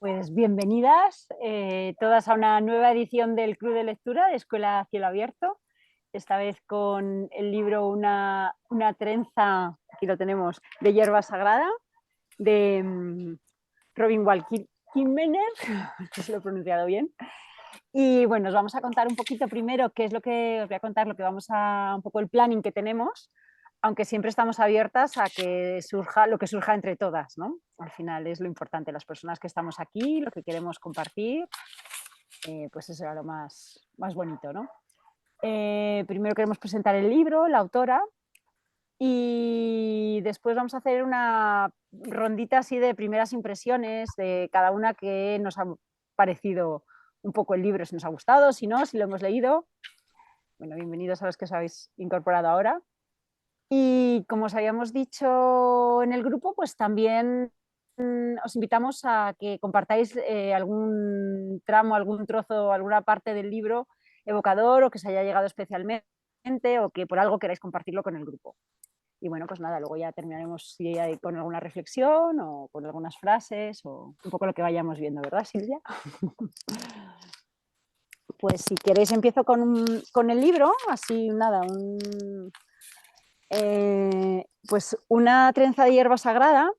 Pues bienvenidas todas a una nueva edición del Club de Lectura de Escuela Cielo Abierto. Esta vez con el libro Una trenza, aquí lo tenemos, de hierba sagrada, de Robin Wall Kimmerer, no sé si lo he pronunciado bien. Y bueno, os vamos a contar un poquito primero qué es lo que os voy a contar, lo que vamos a, un poco el planning que tenemos, aunque siempre estamos abiertas a que surja lo que surja entre todas, ¿no? Al final es lo importante, las personas que estamos aquí, lo que queremos compartir, pues eso era lo más bonito, ¿no? Primero queremos presentar el libro, la autora, y después vamos a hacer una rondita así de primeras impresiones de cada una que nos ha parecido un poco el libro, si nos ha gustado, si no, si lo hemos leído. Bueno, bienvenidos a los que os habéis incorporado ahora. Y como os habíamos dicho en el grupo, pues también os invitamos a que compartáis algún tramo, algún trozo, alguna parte del libro evocador o que os haya llegado especialmente o que por algo queráis compartirlo con el grupo. Y bueno, pues nada, luego ya terminaremos si hay con alguna reflexión o con algunas frases o un poco lo que vayamos viendo, ¿verdad, Silvia? Pues si queréis empiezo con el libro, así nada, pues una trenza de hierba sagrada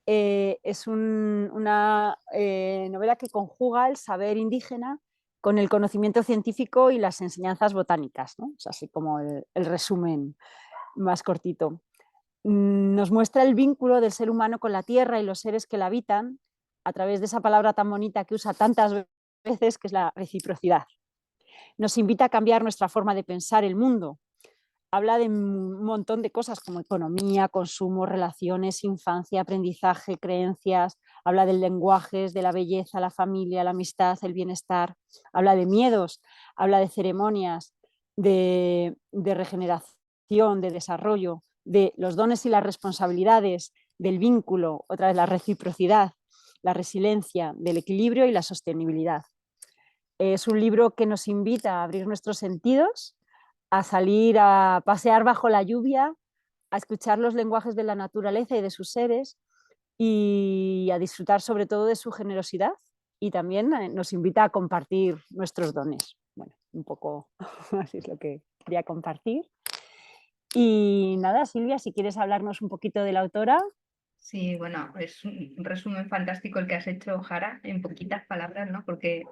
es una novela que conjuga el saber indígena con el conocimiento científico y las enseñanzas botánicas, ¿no? Es así como el resumen más cortito. Nos muestra el vínculo del ser humano con la tierra y los seres que la habitan a través de esa palabra tan bonita que usa tantas veces, que es la reciprocidad. Nos invita a cambiar nuestra forma de pensar el mundo. Habla de un montón de cosas como economía, consumo, relaciones, infancia, aprendizaje, creencias. Habla del lenguaje, de la belleza, la familia, la amistad, el bienestar. Habla de miedos, habla de ceremonias, de regeneración, de desarrollo, de los dones y las responsabilidades, del vínculo, otra vez la reciprocidad, la resiliencia, del equilibrio y la sostenibilidad. Es un libro que nos invita a abrir nuestros sentidos, a salir a pasear bajo la lluvia, a escuchar los lenguajes de la naturaleza y de sus seres y a disfrutar sobre todo de su generosidad, y también nos invita a compartir nuestros dones. Bueno, un poco así es lo que quería compartir. Y nada, Silvia, si quieres hablarnos un poquito de la autora. Sí, bueno, es un resumen fantástico el que has hecho, Jara, en poquitas palabras, ¿no? Porque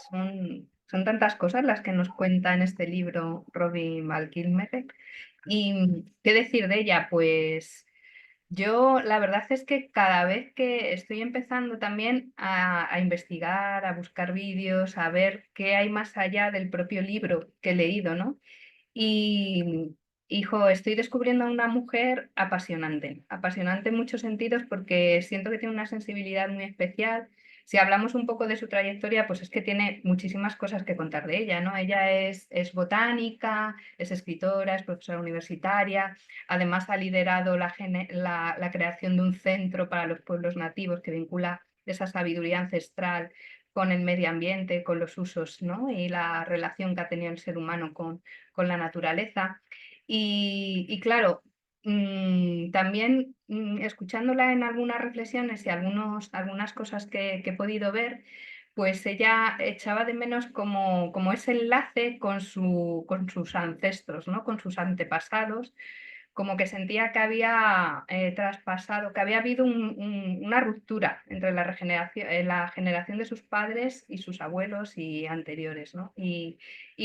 son tantas cosas las que nos cuenta en este libro Robin Wall Kimmerer. ¿Y qué decir de ella? Pues yo la verdad es que cada vez que estoy empezando también a investigar, a buscar vídeos, a ver qué hay más allá del propio libro que he leído, ¿no? Y, hijo, estoy descubriendo a una mujer apasionante, apasionante en muchos sentidos porque siento que tiene una sensibilidad muy especial. Si hablamos un poco de su trayectoria, pues es que tiene muchísimas cosas que contar de ella, ¿no? Ella es botánica, es escritora, es profesora universitaria, además ha liderado la creación de un centro para los pueblos nativos que vincula esa sabiduría ancestral con el medio ambiente, con los usos, ¿no? Y la relación que ha tenido el ser humano con la naturaleza. Y claro, también escuchándola en algunas reflexiones y algunas cosas que he podido ver, pues ella echaba de menos como ese enlace con sus ancestros, ¿no? Con sus antepasados, como que sentía que había traspasado, que había habido una ruptura entre la generación de sus padres y sus abuelos y anteriores, ¿no? Y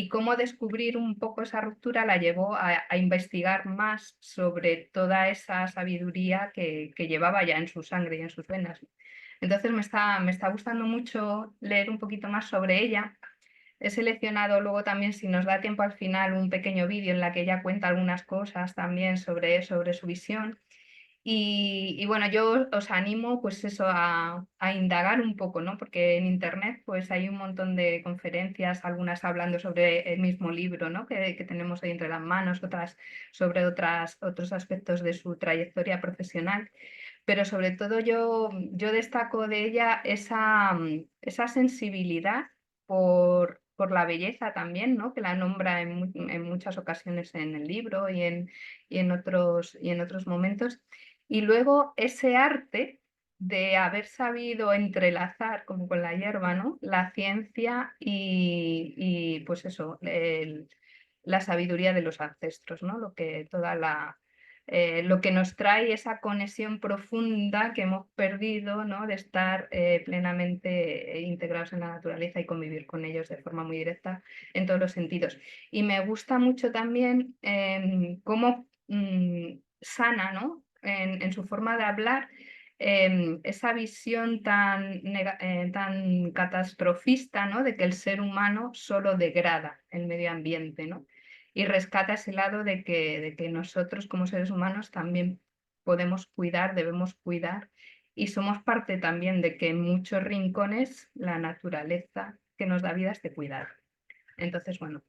cómo descubrir un poco esa ruptura la llevó a investigar más sobre toda esa sabiduría que llevaba ya en su sangre y en sus venas. Entonces me está gustando mucho leer un poquito más sobre ella. He seleccionado luego también, si nos da tiempo al final, un pequeño vídeo en la que ella cuenta algunas cosas también sobre su visión. Y bueno, yo os animo pues eso a indagar un poco, ¿no? Porque en internet pues hay un montón de conferencias, algunas hablando sobre el mismo libro, ¿no? Que tenemos ahí entre las manos, otras sobre otros aspectos de su trayectoria profesional. Pero sobre todo yo destaco de ella esa sensibilidad por la belleza también, ¿no? Que la nombra en muchas ocasiones en el libro y en otros momentos. Y luego ese arte de haber sabido entrelazar, como con la hierba, ¿no? La ciencia y pues eso, la sabiduría de los ancestros, ¿no? Lo que nos trae esa conexión profunda que hemos perdido, ¿no? De estar plenamente integrados en la naturaleza y convivir con ellos de forma muy directa en todos los sentidos. Y me gusta mucho también cómo sana, ¿no? En su forma de hablar, esa visión tan catastrofista, ¿no? De que el ser humano solo degrada el medio ambiente, ¿no? Y rescata ese lado de que nosotros como seres humanos también podemos cuidar, debemos cuidar, y somos parte también de que en muchos rincones la naturaleza que nos da vida es de cuidar. Entonces, bueno,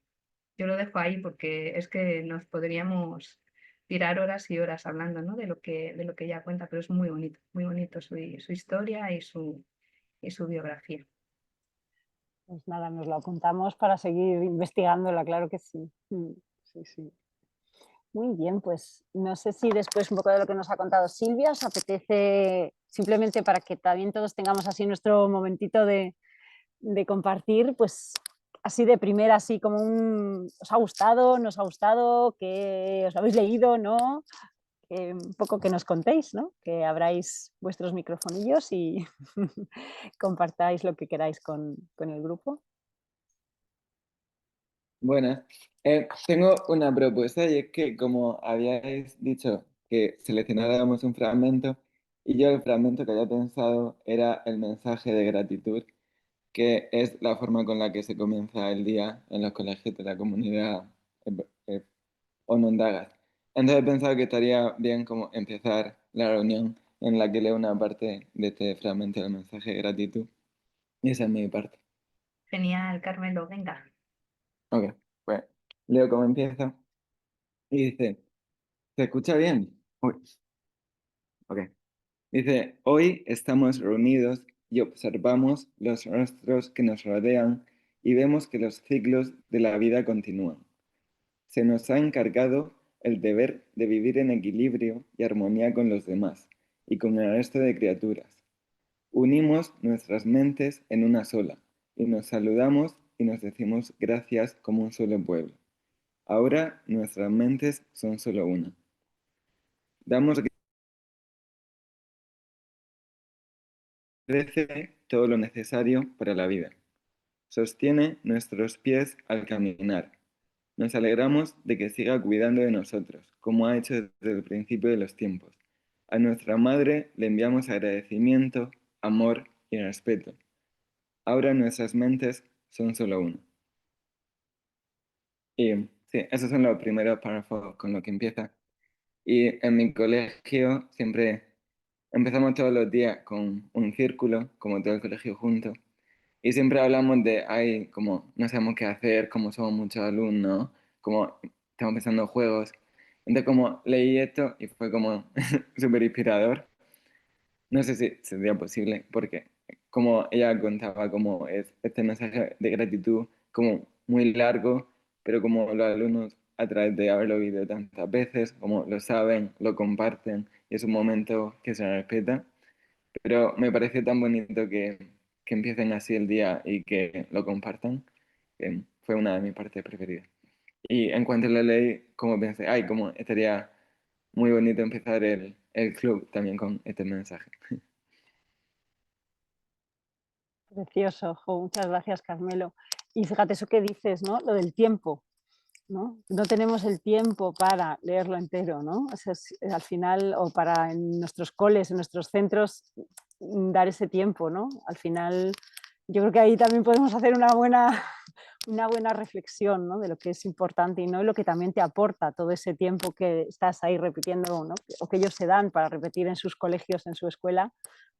yo lo dejo ahí porque es que nos podríamos tirar horas y horas hablando, ¿no? De lo que ella cuenta, pero es muy bonito su historia y su biografía. Pues nada, nos lo apuntamos para seguir investigándola, claro que sí. Sí, sí. Muy bien, pues no sé si después un poco de lo que nos ha contado Silvia, os apetece simplemente para que también todos tengamos así nuestro momentito de compartir, pues así de primera, así como ¿os ha gustado? ¿No os ha gustado? ¿Que os lo habéis leído? ¿No? Un poco que nos contéis, ¿no? Que abráis vuestros microfonillos y compartáis lo que queráis con el grupo. Buenas. Tengo una propuesta y es que como habíais dicho que seleccionáramos un fragmento y yo el fragmento que había pensado era el mensaje de gratitud, que es la forma con la que se comienza el día en los colegios de la comunidad eh, onondagas. Entonces he pensado que estaría bien como empezar la reunión en la que leo una parte de este fragmento del mensaje de gratitud y esa es mi parte. Genial, Carmelo, venga. Ok, pues leo cómo empieza y dice... ¿Se escucha bien? Uy, ok. Dice, hoy estamos reunidos y observamos los rostros que nos rodean y vemos que los ciclos de la vida continúan. Se nos ha encargado el deber de vivir en equilibrio y armonía con los demás y con el resto de criaturas. Unimos nuestras mentes en una sola y nos saludamos y nos decimos gracias como un solo pueblo. Ahora nuestras mentes son solo una. Damos crece todo lo necesario para la vida. Sostiene nuestros pies al caminar. Nos alegramos de que siga cuidando de nosotros, como ha hecho desde el principio de los tiempos. A nuestra madre le enviamos agradecimiento, amor y respeto. Ahora nuestras mentes son solo una. Y sí, esos son los primeros párrafos con los que empieza. Y en mi colegio siempre empezamos todos los días con un círculo, como todo el colegio junto. Y siempre hablamos de, ay, como no sabemos qué hacer, como somos muchos alumnos, como estamos pensando en juegos. Entonces como leí esto y fue como súper inspirador. No sé si sería posible, porque como ella contaba, como es este mensaje de gratitud, como muy largo, pero como los alumnos a través de haberlo oído tantas veces, como lo saben, lo comparten, y es un momento que se respeta. Pero me pareció tan bonito que empiecen así el día y que lo compartan, que fue una de mis partes preferidas. Y en cuanto lo leí, como pensé, ay, como estaría muy bonito empezar el club también con este mensaje. Precioso, jo, muchas gracias, Carmelo. Y fíjate eso que dices, ¿no? Lo del tiempo, ¿no? No tenemos el tiempo para leerlo entero, ¿no? O sea, al final, o para en nuestros coles, en nuestros centros, dar ese tiempo, ¿no? Al final, yo creo que ahí también podemos hacer una buena reflexión, ¿no? De lo que es importante y no y lo que también te aporta todo ese tiempo que estás ahí repitiendo, ¿no? O que ellos se dan para repetir en sus colegios, en su escuela,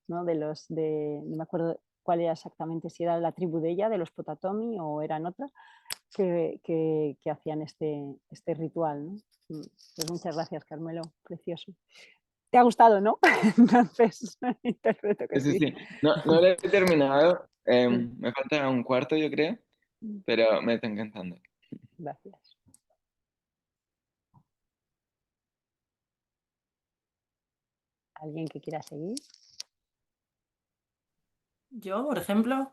¿no? No me acuerdo cuál era exactamente, si era la tribu de ella, de los Potatomi o eran otra, que hacían este ritual, ¿no? Pues muchas gracias, Carmelo, precioso. ¿Te ha gustado, no? Entonces, interpreto que Sí, sí. sí. No, no lo he terminado, me falta un cuarto, yo creo, pero me está encantando. Gracias. ¿Alguien que quiera seguir? Yo, por ejemplo.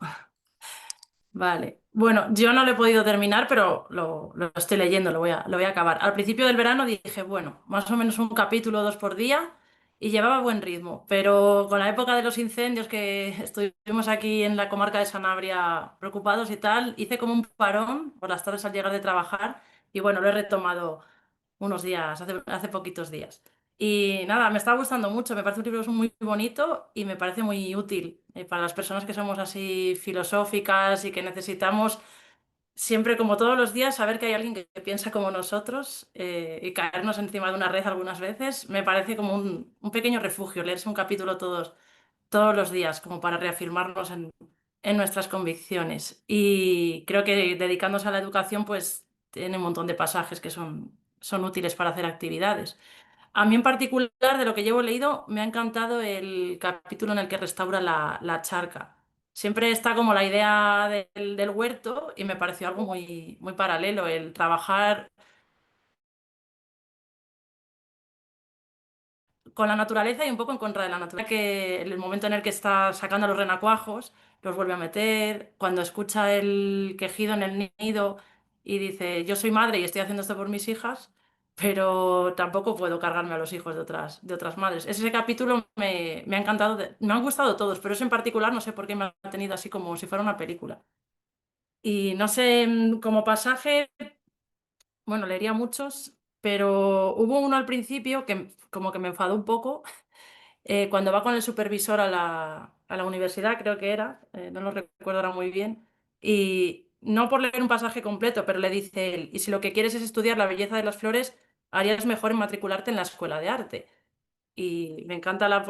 Vale. Bueno, yo no lo he podido terminar, pero lo estoy leyendo, lo voy a acabar. Al principio del verano dije, bueno, más o menos un capítulo o dos por día y llevaba buen ritmo, pero con la época de los incendios que estuvimos aquí en la comarca de Sanabria preocupados y tal, hice como un parón por las tardes al llegar de trabajar y bueno, lo he retomado unos días, hace poquitos días. Y nada, me está gustando mucho, me parece un libro muy bonito y me parece muy útil para las personas que somos así filosóficas y que necesitamos siempre, como todos los días, saber que hay alguien que piensa como nosotros y caernos encima de una red algunas veces. Me parece como un pequeño refugio, leerse un capítulo todos los días, como para reafirmarnos en nuestras convicciones. Y creo que dedicándose a la educación, pues tiene un montón de pasajes que son útiles para hacer actividades. A mí en particular, de lo que llevo leído, me ha encantado el capítulo en el que restaura la charca. Siempre está como la idea del huerto y me pareció algo muy paralelo, el trabajar con la naturaleza y un poco en contra de la naturaleza, que en el momento en el que está sacando a los renacuajos, los vuelve a meter, cuando escucha el quejido en el nido y dice, yo soy madre y estoy haciendo esto por mis hijas, pero tampoco puedo cargarme a los hijos de otras madres. Ese capítulo me ha encantado, me han gustado todos, pero ese en particular no sé por qué me ha tenido así como si fuera una película. Y no sé, como pasaje, bueno, leería muchos, pero hubo uno al principio que como que me enfadó un poco cuando va con el supervisor a la universidad, creo que era, no lo recuerdo ahora muy bien, y no por leer un pasaje completo, pero le dice él, y si lo que quieres es estudiar la belleza de las flores, harías mejor en matricularte en la escuela de arte. Y me encanta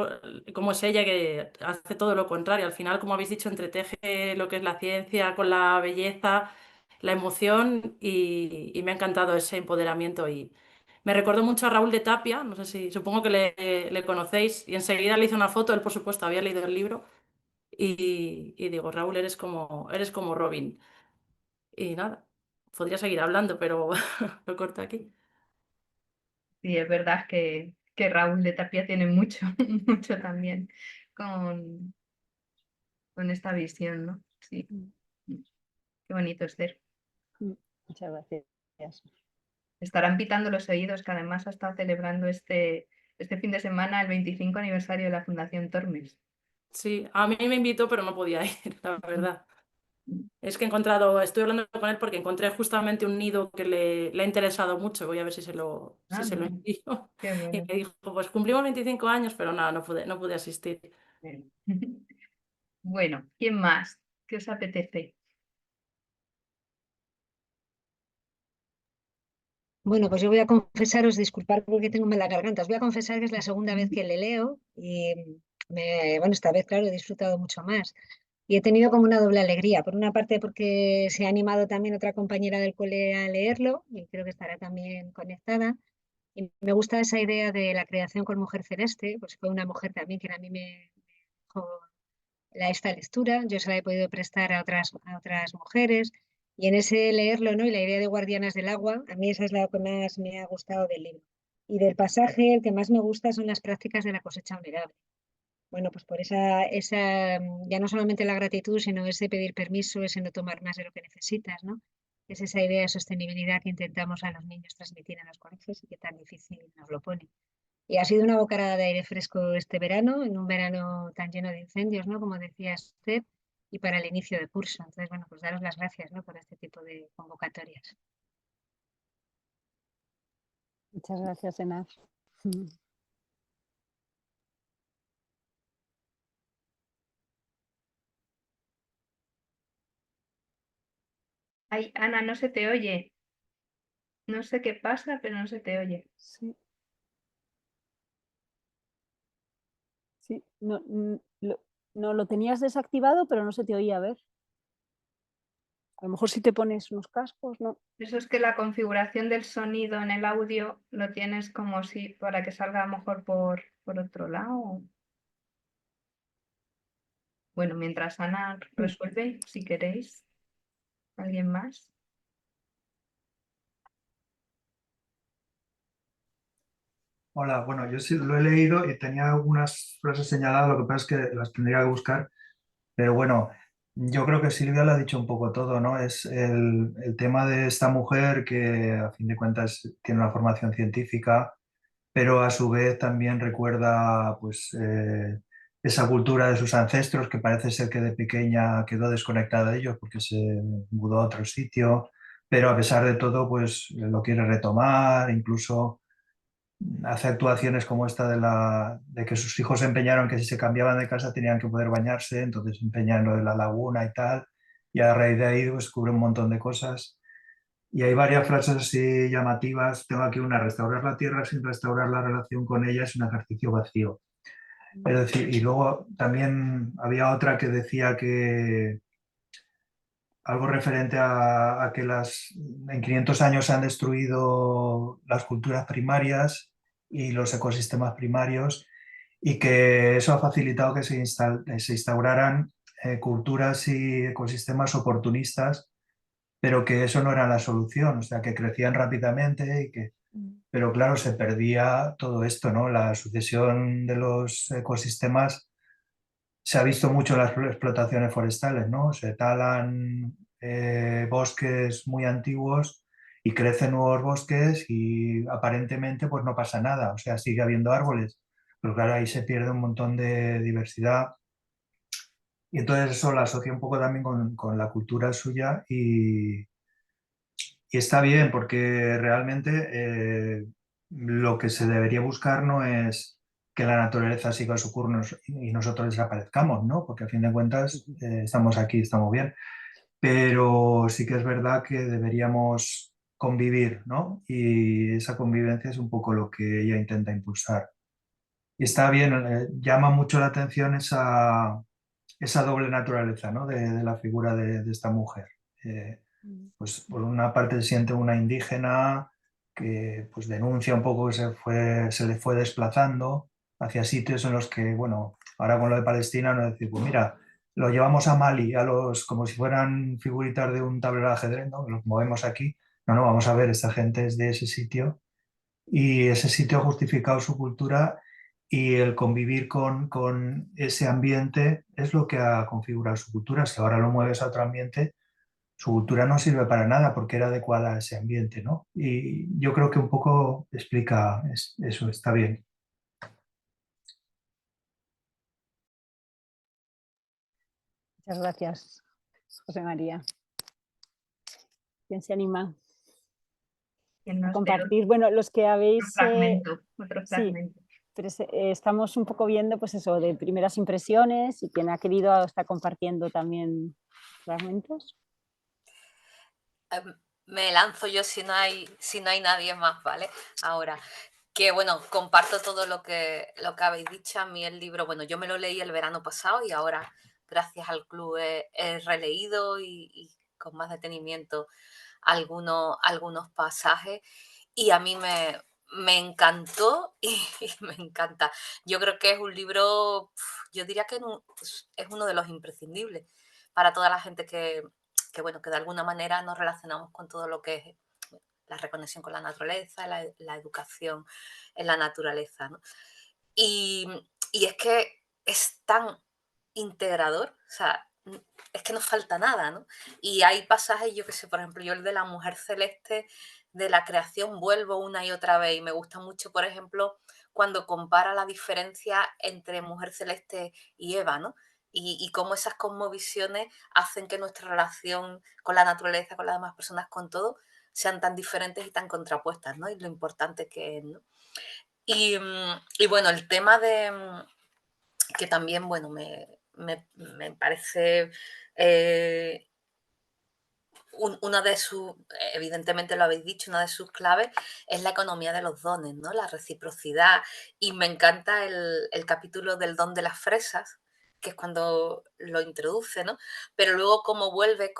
cómo es ella que hace todo lo contrario. Al final, como habéis dicho, entreteje lo que es la ciencia con la belleza, la emoción y me ha encantado ese empoderamiento. Y me recuerdo mucho a Raúl de Tapia, no sé si, supongo que le conocéis, y enseguida le hice una foto, él por supuesto había leído el libro y digo, Raúl, eres como Robin. Y nada, podría seguir hablando, pero lo corto aquí. Sí, es verdad que Raúl de Tapia tiene mucho, mucho también con, con esta visión, ¿no? Sí, Mm, qué bonito es ser. mm. Muchas gracias. Estarán pitando los oídos, que además ha estado celebrando este fin de semana el 25 aniversario de la Fundación Tormes. Sí, a mí me invitó, pero no podía ir, la verdad. Es que estoy hablando con él porque encontré justamente un nido que le ha interesado mucho. Voy a ver si Ah, se lo mira, envío. qué Y bueno. me dijo, pues cumplimos 25 años, pero nada, no pude asistir. Bien. Bueno, ¿quién más? ¿Qué os apetece? Bueno, pues yo voy a confesaros, disculpar porque tengo mala garganta, os voy a confesar que es la segunda vez que le leo y bueno, esta vez, claro, he disfrutado mucho más. Y he tenido como una doble alegría. Por una parte, porque se ha animado también otra compañera del cole a leerlo y creo que estará también conectada. Y me gusta esa idea de la creación con Mujer Celeste, pues fue una mujer también que a mí me dejó esta lectura, yo se la he podido prestar a otras mujeres y en ese leerlo, ¿no? Y la idea de Guardianas del Agua, a mí esa es la que más me ha gustado del libro. Y del pasaje, el que más me gusta son las prácticas de la cosecha honorable. Bueno, pues por ya no solamente la gratitud, sino ese pedir permiso, ese no tomar más de lo que necesitas, ¿no? Es esa idea de sostenibilidad que intentamos a los niños transmitir en los colegios y que tan difícil nos lo pone. Y ha sido una bocanada de aire fresco este verano, en un verano tan lleno de incendios, ¿no? Como decía usted, y para el inicio de curso. Entonces, bueno, pues daros las gracias, ¿no? Por este tipo de convocatorias. Muchas gracias, Enar. Ay, Ana, no se te oye. No sé qué pasa, pero no se te oye. Sí, sí. No, no lo tenías desactivado, pero no se te oía. A ver. A lo mejor si te pones unos cascos, ¿no? Eso es que la configuración del sonido en el audio lo tienes como si para que salga mejor por otro lado. Bueno, mientras Ana resuelve, si queréis, ¿alguien más? Hola, bueno, yo sí lo he leído y tenía algunas frases señaladas, lo que pasa es que las tendría que buscar. Pero bueno, yo creo que Silvia lo ha dicho un poco todo, ¿no? Es el tema de esta mujer que a fin de cuentas tiene una formación científica, pero a su vez también recuerda pues esa cultura de sus ancestros que parece ser que de pequeña quedó desconectada de ellos porque se mudó a otro sitio, pero a pesar de todo pues lo quiere retomar, incluso hace actuaciones como esta de que sus hijos se empeñaron que si se cambiaban de casa tenían que poder bañarse, entonces se empeña en lo de la laguna y tal, y a raíz de ahí descubre un montón de cosas. Y hay varias frases así llamativas. Tengo aquí una: restaurar la tierra sin restaurar la relación con ella es un ejercicio vacío. Es decir, y luego también había otra que decía que algo referente a que en 500 años se han destruido las culturas primarias y los ecosistemas primarios y que eso ha facilitado que se instauraran culturas y ecosistemas oportunistas, pero que eso no era la solución, o sea, que crecían rápidamente pero claro, se perdía todo esto, ¿no? La sucesión de los ecosistemas se ha visto mucho en las explotaciones forestales, ¿no? Se talan bosques muy antiguos y crecen nuevos bosques y aparentemente pues no pasa nada, o sea, sigue habiendo árboles, pero claro, ahí se pierde un montón de diversidad y entonces eso lo asocia un poco también con la cultura suya y está bien porque realmente lo que se debería buscar no es que la naturaleza siga su curso y nosotros desaparezcamos, ¿no? Porque a fin de cuentas estamos aquí, estamos bien. Pero sí que es verdad que deberíamos convivir, ¿no? Y esa convivencia es un poco lo que ella intenta impulsar. Y está bien, llama mucho la atención esa doble naturaleza, ¿no? De la figura de esta mujer. Pues por una parte se siente una indígena que pues denuncia un poco que se le fue desplazando hacia sitios en los que, bueno, ahora con lo de Palestina, no decir, pues mira, lo llevamos a Mali, como si fueran figuritas de un tablero de ajedrez, ¿no? Los movemos aquí. No, no, vamos a ver, esta gente es de ese sitio y ese sitio ha justificado su cultura y el convivir con ese ambiente es lo que ha configurado su cultura. Si ahora lo mueves a otro ambiente, su cultura no sirve para nada porque era adecuada a ese ambiente, ¿no? Y yo creo que un poco explica eso, está bien. Muchas gracias, José María. ¿Quién se anima ¿Quién a nos dé compartir? Bueno, los que habéis... otro sí, fragmento. estamos un poco viendo pues eso de primeras impresiones y quien ha querido está compartiendo también fragmentos. Me lanzo yo si no hay nadie más, ¿vale? Ahora, que bueno, comparto todo lo que habéis dicho. A mí el libro, bueno, yo me lo leí el verano pasado y ahora, gracias al club, he releído y con más detenimiento algunos pasajes y a mí me encantó y me encanta. Yo creo que es un libro, yo diría que es uno de los imprescindibles para toda la gente que, bueno, que de alguna manera nos relacionamos con todo lo que es la reconexión con la naturaleza, la educación en la naturaleza, ¿no? Y, y es que es tan integrador, o sea, es que no falta nada, ¿no? Y hay pasajes, yo que sé, por ejemplo, yo el de la mujer celeste, de la creación, vuelvo una y otra vez y me gusta mucho, por ejemplo, cuando compara la diferencia entre mujer celeste y Eva, ¿no? Y cómo esas cosmovisiones hacen que nuestra relación con la naturaleza, con las demás personas, con todo, sean tan diferentes y tan contrapuestas, ¿no? Y lo importante que es, ¿no? Y bueno, el tema de que también, bueno, me parece una de sus, evidentemente lo habéis dicho, una de sus claves es la economía de los dones, ¿no? La reciprocidad. Y me encanta el capítulo del don de las fresas, que es cuando lo introduce, ¿no? Pero luego cómo vuelve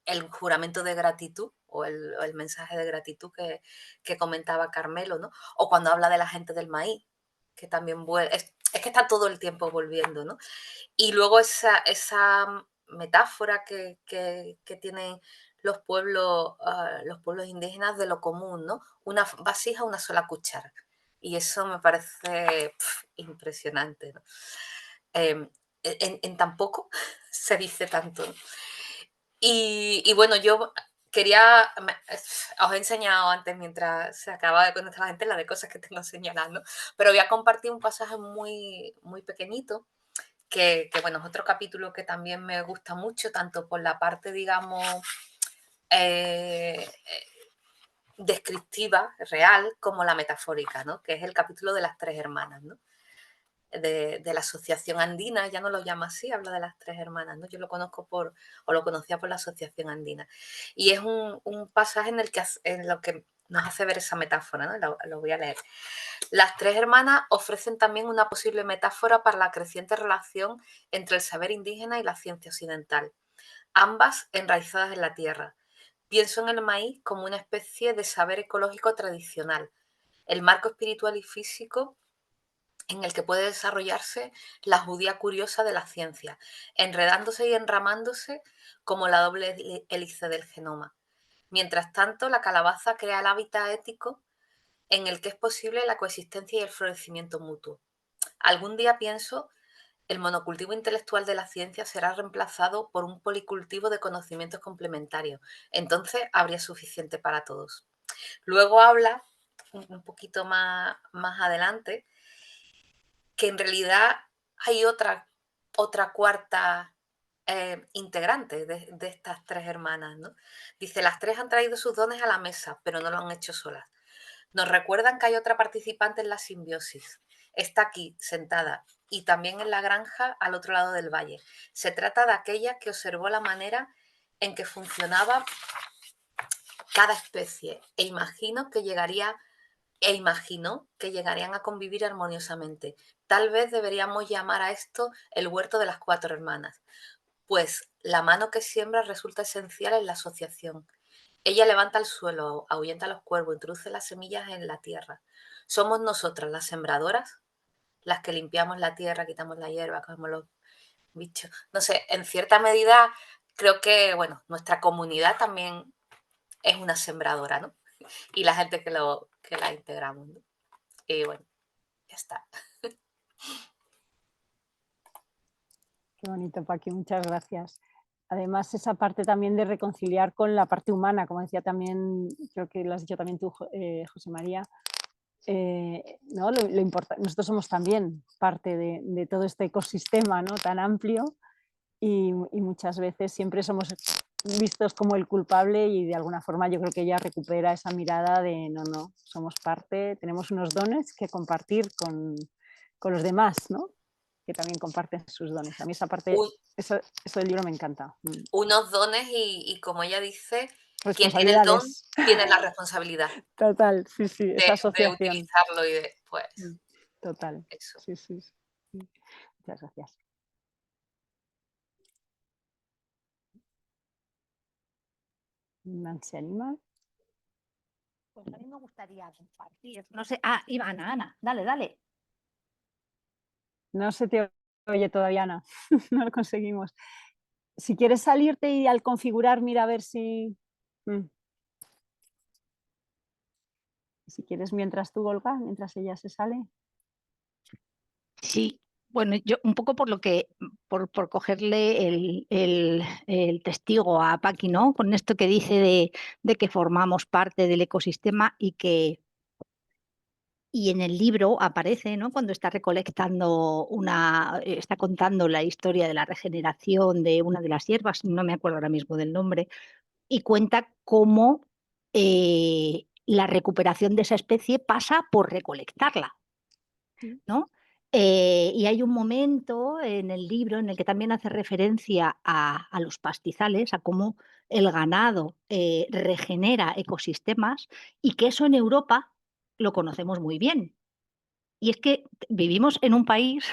el juramento de gratitud o el mensaje de gratitud que comentaba Carmelo, ¿no? O cuando habla de la gente del maíz, que también vuelve. Es que está todo el tiempo volviendo, ¿no? Y luego esa metáfora que tienen los pueblos indígenas de lo común, ¿no? Una vasija, una sola cuchara. Y eso me parece impresionante, ¿no? en tan poco se dice tanto, ¿no? Y bueno, yo quería, os he enseñado antes mientras se acaba de conectar la gente la de cosas que tengo señalando, pero voy a compartir un pasaje muy, muy pequeñito bueno, es otro capítulo que también me gusta mucho, tanto por la parte, digamos, descriptiva, real, como la metafórica, ¿no? Que es el capítulo de las tres hermanas, ¿no? De la Asociación Andina, ya no lo llama así, habla de las tres hermanas, ¿no? Yo lo conozco o lo conocía por la Asociación Andina. Y es un pasaje en lo que nos hace ver esa metáfora, ¿no? Lo voy a leer. Las tres hermanas ofrecen también una posible metáfora para la creciente relación entre el saber indígena y la ciencia occidental, ambas enraizadas en la tierra. Pienso en el maíz como una especie de saber ecológico tradicional, el marco espiritual y físico en el que puede desarrollarse la judía curiosa de la ciencia, enredándose y enramándose como la doble hélice del genoma. Mientras tanto, la calabaza crea el hábitat ético en el que es posible la coexistencia y el florecimiento mutuo. Algún día pienso, el monocultivo intelectual de la ciencia será reemplazado por un policultivo de conocimientos complementarios. Entonces habría suficiente para todos. Luego habla, un poquito más adelante, que en realidad hay otra cuarta integrante de estas tres hermanas, ¿no? Dice, las tres han traído sus dones a la mesa, pero no lo han hecho solas. Nos recuerdan que hay otra participante en la simbiosis. Está aquí, sentada, y también en la granja al otro lado del valle. Se trata de aquella que observó la manera en que funcionaba cada especie imaginó que llegarían a convivir armoniosamente. Tal vez deberíamos llamar a esto el huerto de las cuatro hermanas, pues la mano que siembra resulta esencial en la asociación. Ella levanta el suelo, ahuyenta a los cuervos, introduce las semillas en la tierra. Somos nosotras las sembradoras, las que limpiamos la tierra, quitamos la hierba, cogemos los bichos. No sé, en cierta medida creo que, bueno, nuestra comunidad también es una sembradora, ¿no? Y la gente que la integramos, ¿no? Y bueno, ya está. Qué bonito, Paqui, muchas gracias. Además, esa parte también de reconciliar con la parte humana, como decía también, creo que lo has dicho también tú, José María, ¿no? Nosotros somos también parte de todo este ecosistema, ¿no? Tan amplio y muchas veces siempre somos vistos como el culpable y de alguna forma yo creo que ella recupera esa mirada de no, somos parte, tenemos unos dones que compartir con los demás, ¿no? Que también comparten sus dones. A mí esa parte, eso del libro me encanta. Unos dones y como ella dice, quien tiene el don tiene la responsabilidad. Total, sí, esa asociación. De utilizarlo y de, pues, total, eso. Sí. Muchas gracias. ¿Se anima? Pues a mí me gustaría compartir. No sé, iba Ana, dale. No se te oye todavía, Ana. No lo conseguimos. Si quieres salirte y al configurar, mira a ver si... Si quieres mientras tú, Olga, mientras ella se sale. Sí, bueno, yo un poco por cogerle el testigo a Paqui, ¿no? Con esto que dice de que formamos parte del ecosistema y en el libro aparece, ¿no? Cuando está recolectando está contando la historia de la regeneración de una de las hierbas, no me acuerdo ahora mismo del nombre, y cuenta cómo la recuperación de esa especie pasa por recolectarla, ¿no? Y hay un momento en el libro en el que también hace referencia a los pastizales, a cómo el ganado regenera ecosistemas y que eso en Europa lo conocemos muy bien. Y es que vivimos en un país,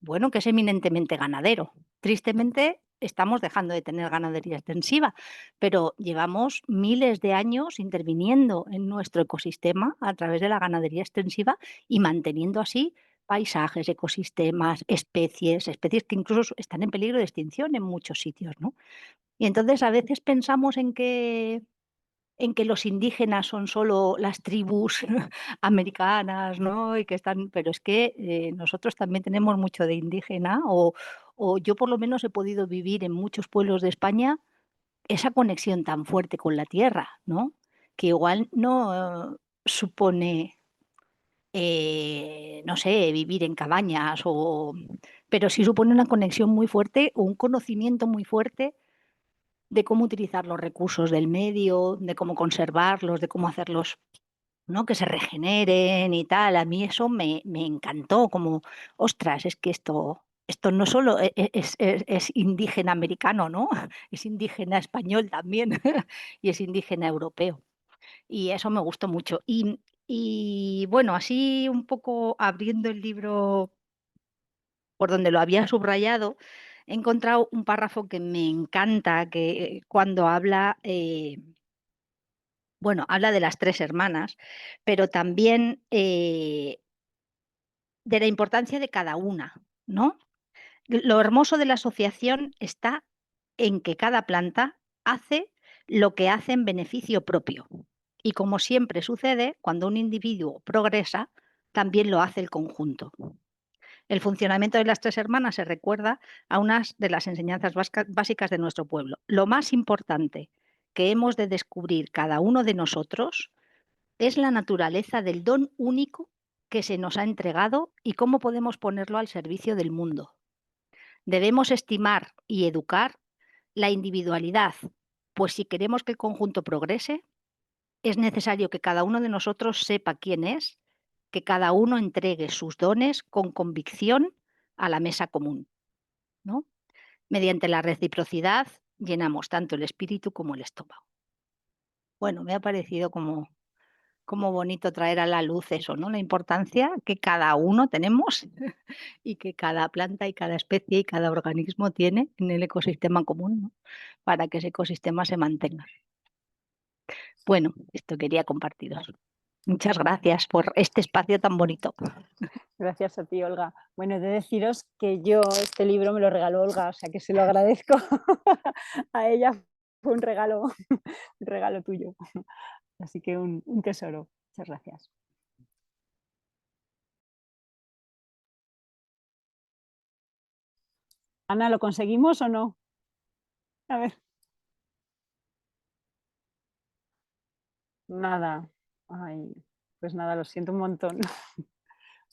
bueno, que es eminentemente ganadero. Tristemente, estamos dejando de tener ganadería extensiva, pero llevamos miles de años interviniendo en nuestro ecosistema a través de la ganadería extensiva y manteniendo así paisajes, ecosistemas, especies que incluso están en peligro de extinción en muchos sitios, ¿no? Y entonces a veces pensamos en que en que los indígenas son solo las tribus americanas, ¿no? Y que están, pero es que nosotros también tenemos mucho de indígena, o yo por lo menos he podido vivir en muchos pueblos de España esa conexión tan fuerte con la tierra, ¿no? Que igual no supone, no sé, vivir en cabañas, pero sí supone una conexión muy fuerte o un conocimiento muy fuerte de cómo utilizar los recursos del medio, de cómo conservarlos, de cómo hacerlos, ¿no? Que se regeneren y tal. A mí eso me encantó, como, ostras, es que esto no solo es indígena americano, ¿no? Es indígena español también y es indígena europeo. Y eso me gustó mucho. Y bueno, así un poco abriendo el libro por donde lo había subrayado, he encontrado un párrafo que me encanta, que cuando habla, bueno, habla de las tres hermanas, pero también de la importancia de cada una, ¿no? Lo hermoso de la asociación está en que cada planta hace lo que hace en beneficio propio. Y como siempre sucede, cuando un individuo progresa, también lo hace el conjunto. El funcionamiento de las tres hermanas se recuerda a unas de las enseñanzas básicas de nuestro pueblo. Lo más importante que hemos de descubrir cada uno de nosotros es la naturaleza del don único que se nos ha entregado y cómo podemos ponerlo al servicio del mundo. Debemos estimar y educar la individualidad, pues si queremos que el conjunto progrese, es necesario que cada uno de nosotros sepa quién es, que cada uno entregue sus dones con convicción a la mesa común, ¿no? Mediante la reciprocidad llenamos tanto el espíritu como el estómago. Bueno, me ha parecido como bonito traer a la luz eso, ¿no? La importancia que cada uno tenemos y que cada planta y cada especie y cada organismo tiene en el ecosistema común, ¿no? Para que ese ecosistema se mantenga. Bueno, esto quería compartiros. Muchas gracias por este espacio tan bonito. Gracias a ti, Olga. Bueno, he de deciros que yo este libro me lo regaló Olga, o sea que se lo agradezco a ella. Fue un regalo tuyo. Así que un tesoro. Muchas gracias. Ana, ¿lo conseguimos o no? A ver. Nada. Ay, pues nada, lo siento un montón.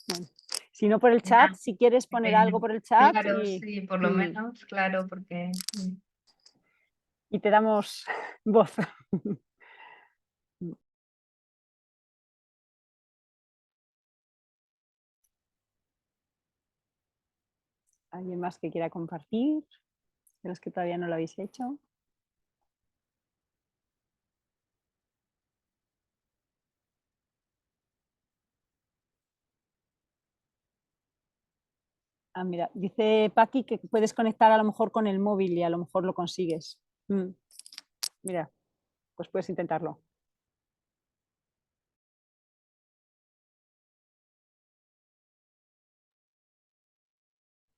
Bueno, si no por el chat, Ya, si quieres poner bueno, algo por el chat claro, sí, por lo menos, claro, porque y te damos voz. ¿Alguien más que quiera compartir? De los que todavía no lo habéis hecho. Ah, mira, dice Paqui que puedes conectar a lo mejor con el móvil y a lo mejor lo consigues. Mira, pues puedes intentarlo.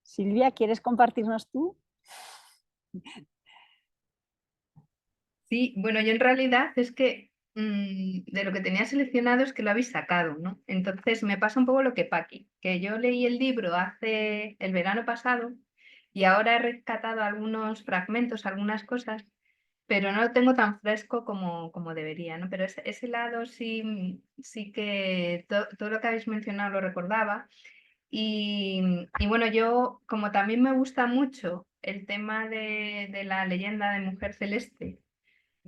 Silvia, ¿quieres compartirnos tú? sí, bueno, yo en realidad es que de lo que tenía seleccionado es que lo habéis sacado, ¿no? Entonces me pasa un poco lo que Paqui, que yo leí el libro hace el verano pasado y ahora he rescatado algunos fragmentos, algunas cosas, pero no lo tengo tan fresco como debería, ¿no? Pero ese lado sí, sí que todo lo que habéis mencionado lo recordaba. Y bueno, yo como también me gusta mucho el tema de la leyenda de Mujer Celeste,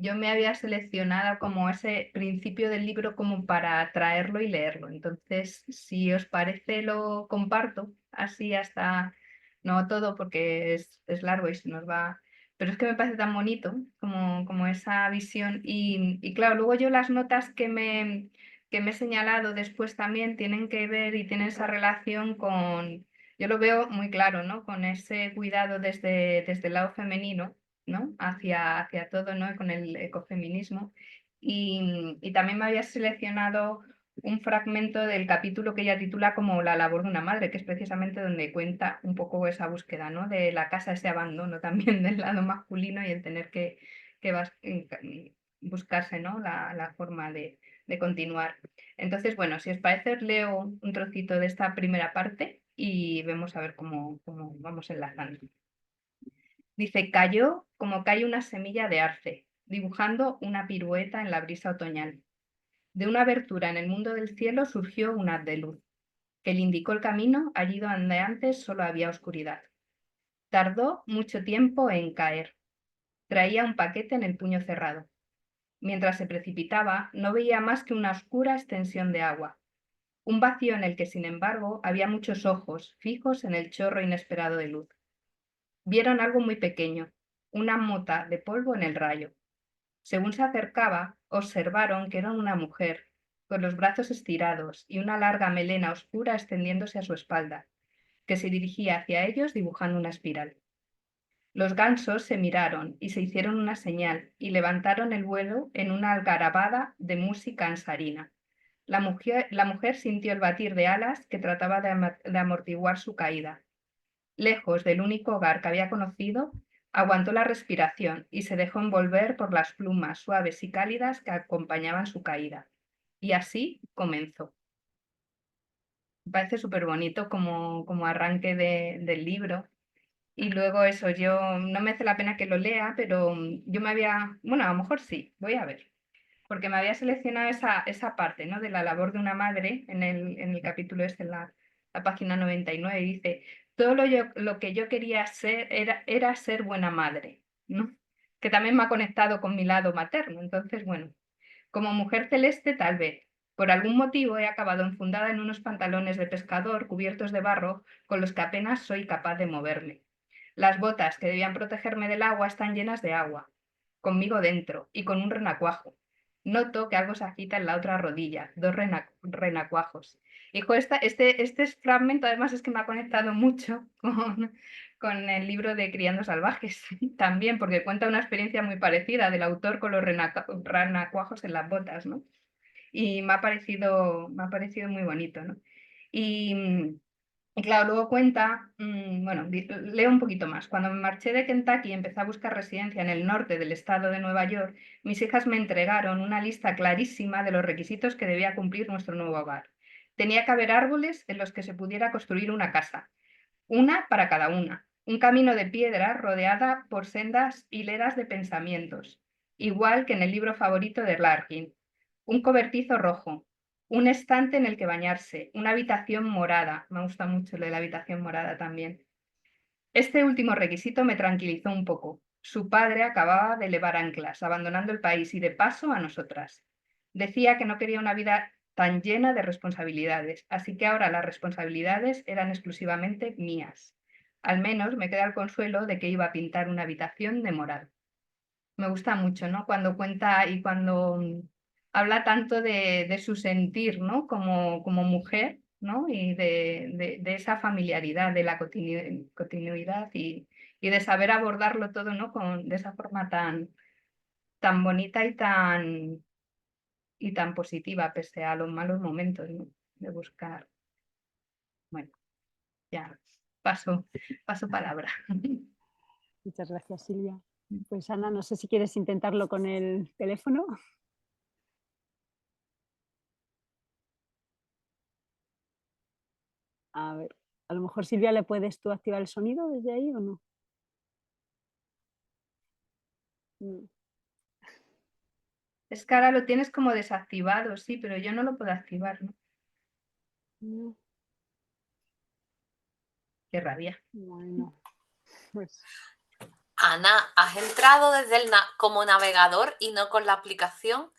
yo me había seleccionado como ese principio del libro como para traerlo y leerlo. Entonces, si os parece, lo comparto así hasta, no todo porque es largo y se nos va, pero es que me parece tan bonito como esa visión. Y claro, luego yo las notas que me he señalado después también tienen que ver y tienen esa relación con, yo lo veo muy claro, ¿no? Con ese cuidado desde el lado femenino, ¿no? Hacia todo, ¿no? Con el ecofeminismo. Y también me había seleccionado un fragmento del capítulo que ella titula como La labor de una madre, que es precisamente donde cuenta un poco esa búsqueda, ¿no? De la casa, ese abandono también del lado masculino y el tener que buscarse, ¿no? la forma de continuar. Entonces, bueno, si os parece, os leo un trocito de esta primera parte y vemos a ver cómo vamos enlazando. Dice, cayó como cae una semilla de arce, dibujando una pirueta en la brisa otoñal. De una abertura en el mundo del cielo surgió un haz de luz, que le indicó el camino allí donde antes solo había oscuridad. Tardó mucho tiempo en caer. Traía un paquete en el puño cerrado. Mientras se precipitaba, no veía más que una oscura extensión de agua, un vacío en el que, sin embargo, había muchos ojos fijos en el chorro inesperado de luz. Vieron algo muy pequeño, una mota de polvo en el rayo. Según se acercaba, observaron que era una mujer, con los brazos estirados y una larga melena oscura extendiéndose a su espalda, que se dirigía hacia ellos dibujando una espiral. Los gansos se miraron y se hicieron una señal y levantaron el vuelo en una algarabada de música ansarina. La mujer sintió el batir de alas que trataba de amortiguar su caída. Lejos del único hogar que había conocido, aguantó la respiración y se dejó envolver por las plumas suaves y cálidas que acompañaban su caída. Y así comenzó. Me parece súper bonito como arranque del libro. Y luego eso, yo no me hace la pena que lo lea, pero yo me había, bueno, a lo mejor sí, voy a ver, porque me había seleccionado esa parte, ¿no? De la labor de una madre en el capítulo este, en la página 99, y dice, todo lo que yo quería ser era ser buena madre, ¿no? Que también me ha conectado con mi lado materno. Entonces, bueno, como mujer celeste tal vez. Por algún motivo he acabado enfundada en unos pantalones de pescador cubiertos de barro con los que apenas soy capaz de moverme. Las botas que debían protegerme del agua están llenas de agua, conmigo dentro y con un renacuajo. Noto que algo se agita en la otra rodilla, dos renacuajos. Hijo, este fragmento además es que me ha conectado mucho con el libro de Criando Salvajes, también, porque cuenta una experiencia muy parecida del autor con los renacuajos en las botas, ¿no? Y me ha parecido muy bonito, ¿no? Y claro, luego cuenta, bueno, leo un poquito más. Cuando me marché de Kentucky y empecé a buscar residencia en el norte del estado de Nueva York, mis hijas me entregaron una lista clarísima de los requisitos que debía cumplir nuestro nuevo hogar. Tenía que haber árboles en los que se pudiera construir una casa, una para cada una, un camino de piedra rodeada por sendas hileras de pensamientos, igual que en el libro favorito de Larkin, un cobertizo rojo, un estante en el que bañarse, una habitación morada. Me gusta mucho lo de la habitación morada también. Este último requisito me tranquilizó un poco. Su padre acababa de levar anclas, abandonando el país y de paso a nosotras. Decía que no quería una vida tan llena de responsabilidades, así que ahora las responsabilidades eran exclusivamente mías. Al menos me queda el consuelo de que iba a pintar una habitación de morado. Me gusta mucho, ¿no? Cuando cuenta y cuando habla tanto de su sentir, ¿no? Como mujer, ¿no? Y de esa familiaridad, de la continuidad y de saber abordarlo todo, ¿no? De esa forma tan bonita y tan positiva, pese a los malos momentos, ¿no? De buscar. Bueno, ya paso palabra. Muchas gracias, Silvia. Pues Ana, no sé si quieres intentarlo con el teléfono. A ver, a lo mejor Silvia, ¿le puedes tú activar el sonido desde ahí o no? Es que ahora lo tienes como desactivado, sí, pero yo no lo puedo activar, ¿no? No. Qué rabia. Bueno, pues... Ana, ¿has entrado desde como navegador y no con la aplicación?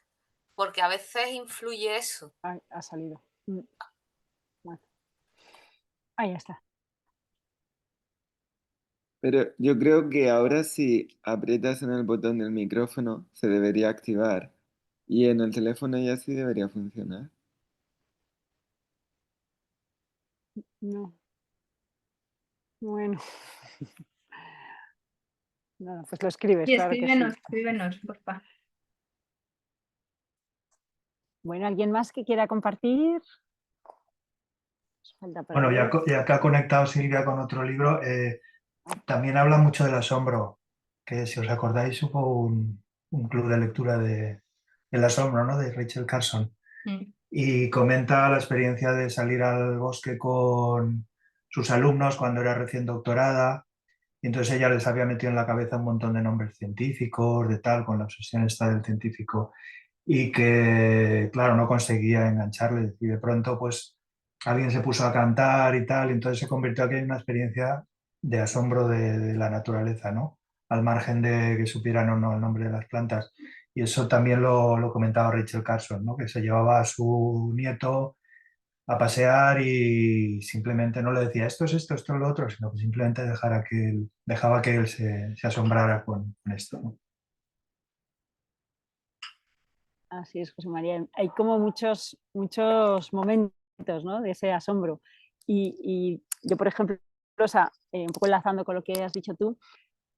Porque a veces influye eso. Ha salido. Bueno. Ahí está. Pero yo creo que ahora si aprietas en el botón del micrófono se debería activar y en el teléfono ya sí debería funcionar. No. Bueno. Nada, pues lo escribes, Sí, claro que sí. escríbenos, porfa. Bueno, ¿alguien más que quiera compartir? Falta por Bueno, ahí. ya que ha conectado Silvia con otro libro, también habla mucho del asombro, que si os acordáis hubo un club de lectura del asombro, ¿no? De Rachel Carson. Mm. Y comenta la experiencia de salir al bosque con sus alumnos cuando era recién doctorada. Y entonces ella les había metido en la cabeza un montón de nombres científicos, de tal, con la obsesión esta del científico. Y que, claro, no conseguía engancharles. Y de pronto, pues, alguien se puso a cantar y tal. Y entonces se convirtió aquí en una experiencia de asombro de la naturaleza, ¿no? Al margen de que supieran o no el nombre de las plantas. Y eso también lo comentaba Rachel Carson, ¿no? Que se llevaba a su nieto a pasear y simplemente no le decía esto es esto, esto es lo otro, sino que simplemente dejaba que él se asombrara con esto, ¿no? Así es, José María. Hay como muchos momentos, ¿no? De ese asombro. Y yo, por ejemplo, o sea, un poco enlazando con lo que has dicho tú,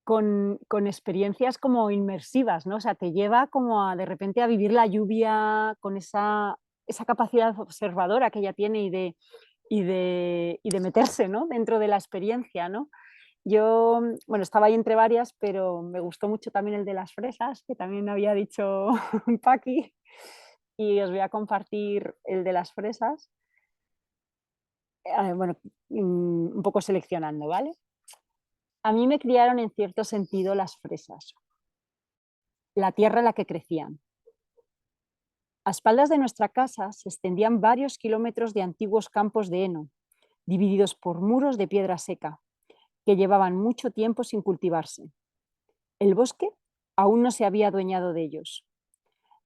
con experiencias como inmersivas, ¿no? O sea, te lleva como a de repente a vivir la lluvia con esa capacidad observadora que ella tiene y de meterse, ¿no? Dentro de la experiencia, ¿no? Yo, bueno, estaba ahí entre varias, pero me gustó mucho también el de las fresas, que también había dicho Paqui, y os voy a compartir el de las fresas, bueno, un poco seleccionando, ¿vale? A mí me criaron en cierto sentido las fresas, la tierra en la que crecían. A espaldas de nuestra casa se extendían varios kilómetros de antiguos campos de heno, divididos por muros de piedra seca, que llevaban mucho tiempo sin cultivarse. El bosque aún no se había adueñado de ellos.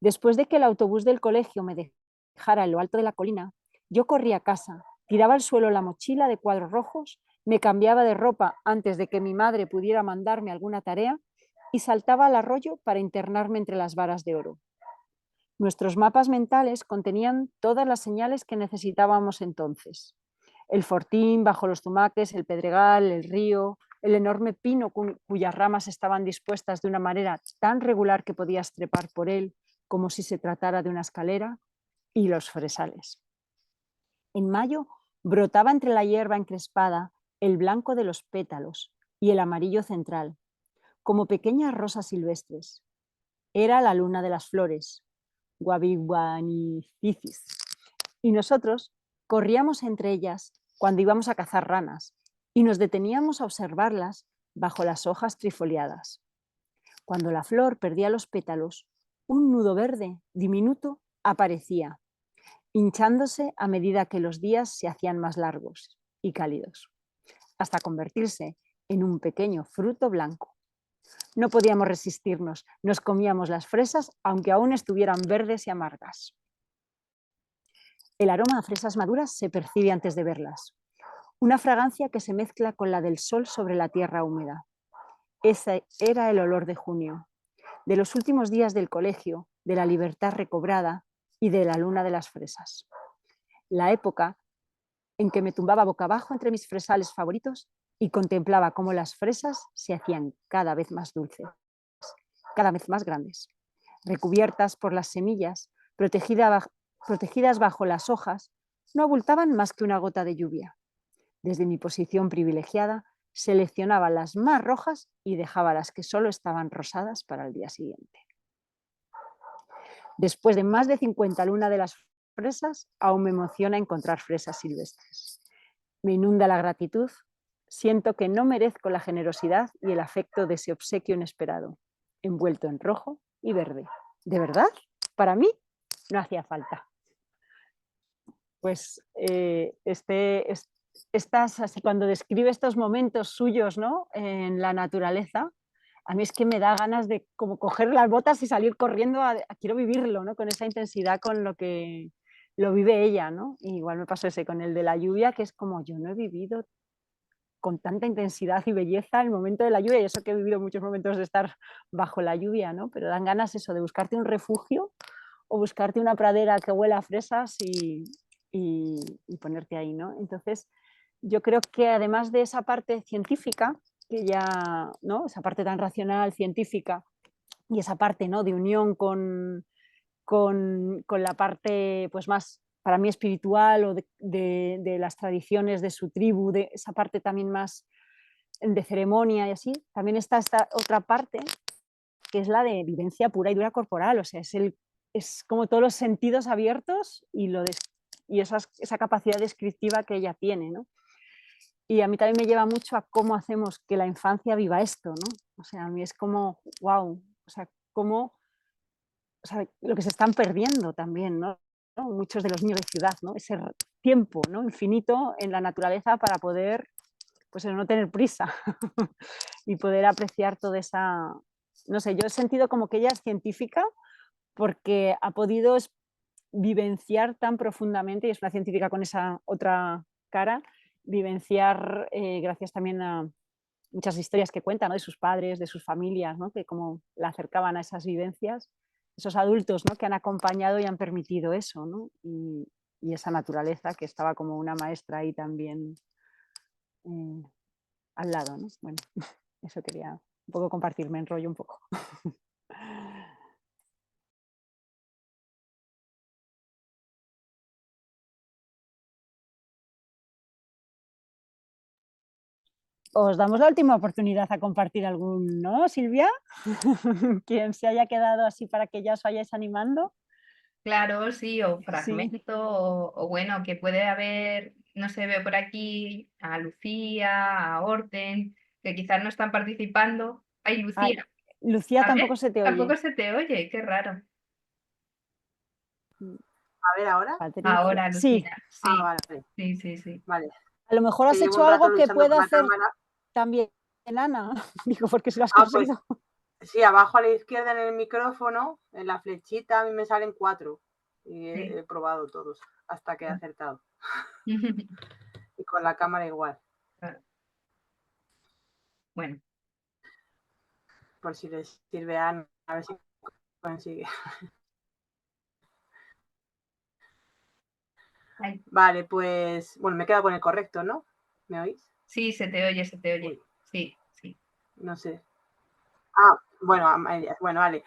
Después de que el autobús del colegio me dejara en lo alto de la colina, yo corrí a casa, tiraba al suelo la mochila de cuadros rojos, me cambiaba de ropa antes de que mi madre pudiera mandarme alguna tarea y saltaba al arroyo para internarme entre las varas de oro. Nuestros mapas mentales contenían todas las señales que necesitábamos entonces. El fortín bajo los zumaques, el pedregal, el río, el enorme pino cuyas ramas estaban dispuestas de una manera tan regular que podías trepar por él como si se tratara de una escalera, y los fresales. En mayo brotaba entre la hierba encrespada el blanco de los pétalos y el amarillo central, como pequeñas rosas silvestres. Era la luna de las flores, Guaviguanicis, y nosotros corríamos entre ellas cuando íbamos a cazar ranas y nos deteníamos a observarlas bajo las hojas trifoliadas. Cuando la flor perdía los pétalos, un nudo verde diminuto aparecía, hinchándose a medida que los días se hacían más largos y cálidos, hasta convertirse en un pequeño fruto blanco. No podíamos resistirnos, nos comíamos las fresas aunque aún estuvieran verdes y amargas. El aroma a fresas maduras se percibe antes de verlas, una fragancia que se mezcla con la del sol sobre la tierra húmeda. Ese era el olor de junio, de los últimos días del colegio, de la libertad recobrada y de la luna de las fresas. La época en que me tumbaba boca abajo entre mis fresales favoritos y contemplaba cómo las fresas se hacían cada vez más dulces, cada vez más grandes, recubiertas por las semillas, protegidas bajo las hojas, no abultaban más que una gota de lluvia. Desde mi posición privilegiada, seleccionaba las más rojas y dejaba las que solo estaban rosadas para el día siguiente. Después de más de 50 lunas de las fresas, aún me emociona encontrar fresas silvestres. Me inunda la gratitud, siento que no merezco la generosidad y el afecto de ese obsequio inesperado, envuelto en rojo y verde. ¿De verdad? Para mí no hacía falta. Pues cuando describe estos momentos suyos, ¿no?, en la naturaleza, a mí es que me da ganas de como coger las botas y salir corriendo quiero vivirlo, ¿no?, con esa intensidad con lo que lo vive ella, ¿no? Y igual me pasó ese con el de la lluvia, que es como yo no he vivido con tanta intensidad y belleza el momento de la lluvia, y eso que he vivido muchos momentos de estar bajo la lluvia, ¿no? Pero dan ganas eso de buscarte un refugio o buscarte una pradera que huela a fresas y ponerte ahí, ¿no? Entonces, yo creo que además de esa parte científica, que ya, ¿no?, esa parte tan racional, científica, y esa parte, ¿no?, de unión con la parte pues más, para mí, espiritual o de las tradiciones de su tribu, de esa parte también más de ceremonia y así, también está esta otra parte que es la de vivencia pura y dura corporal, o sea, es como todos los sentidos abiertos y, esa capacidad descriptiva que ella tiene, ¿no? Y a mí también me lleva mucho a cómo hacemos que la infancia viva esto, ¿no? O sea, a mí es como, wow, o sea, cómo, o sea, lo que se están perdiendo también, ¿no? Muchos de los niños de ciudad, ¿no? Ese tiempo, ¿no? Infinito en la naturaleza para poder, pues no tener prisa y poder apreciar toda esa, no sé, yo he sentido como que ella es científica porque ha podido vivenciar tan profundamente, y es una científica con esa otra cara, vivenciar gracias también a muchas historias que cuenta, ¿no? De sus padres, de sus familias, ¿no? Que como la acercaban a esas vivencias, esos adultos, ¿no? Que han acompañado y han permitido eso, ¿no? Y esa naturaleza que estaba como una maestra ahí también al lado, ¿no? Bueno, eso quería un poco compartir, me enrollo un poco. Os damos la última oportunidad a compartir algún, ¿no, Silvia? Quien se haya quedado así para que ya os vayáis animando. Claro, sí, o Sí. fragmento, o bueno, que puede haber, no sé, veo por aquí a Lucía, a Orten, que quizás no están participando. Ay, Lucía. Lucía, A ver, tampoco se te oye. tampoco se te oye, qué raro. A ver, ¿ahora? Patricia. Ahora, Sí. Lucía, sí, Ah, vale, sí. vale. A lo mejor has Que llevo hecho un rato algo que luchando con pueda la hacer cámara. también Ana. Digo, porque si lo has Ah, pues conseguido. sí, abajo a la izquierda en el micrófono, en la flechita, a mí me salen 4. Y Sí. he probado todos hasta que he acertado. Y con la cámara igual. Bueno, Por si les sirve a Ana, a ver si consigue. ay, Vale, pues bueno, me he quedado con el correcto, ¿no? ¿Me oís? sí, se te oye, Uy, sí. no sé. Ah, bueno, a medias. Bueno, vale.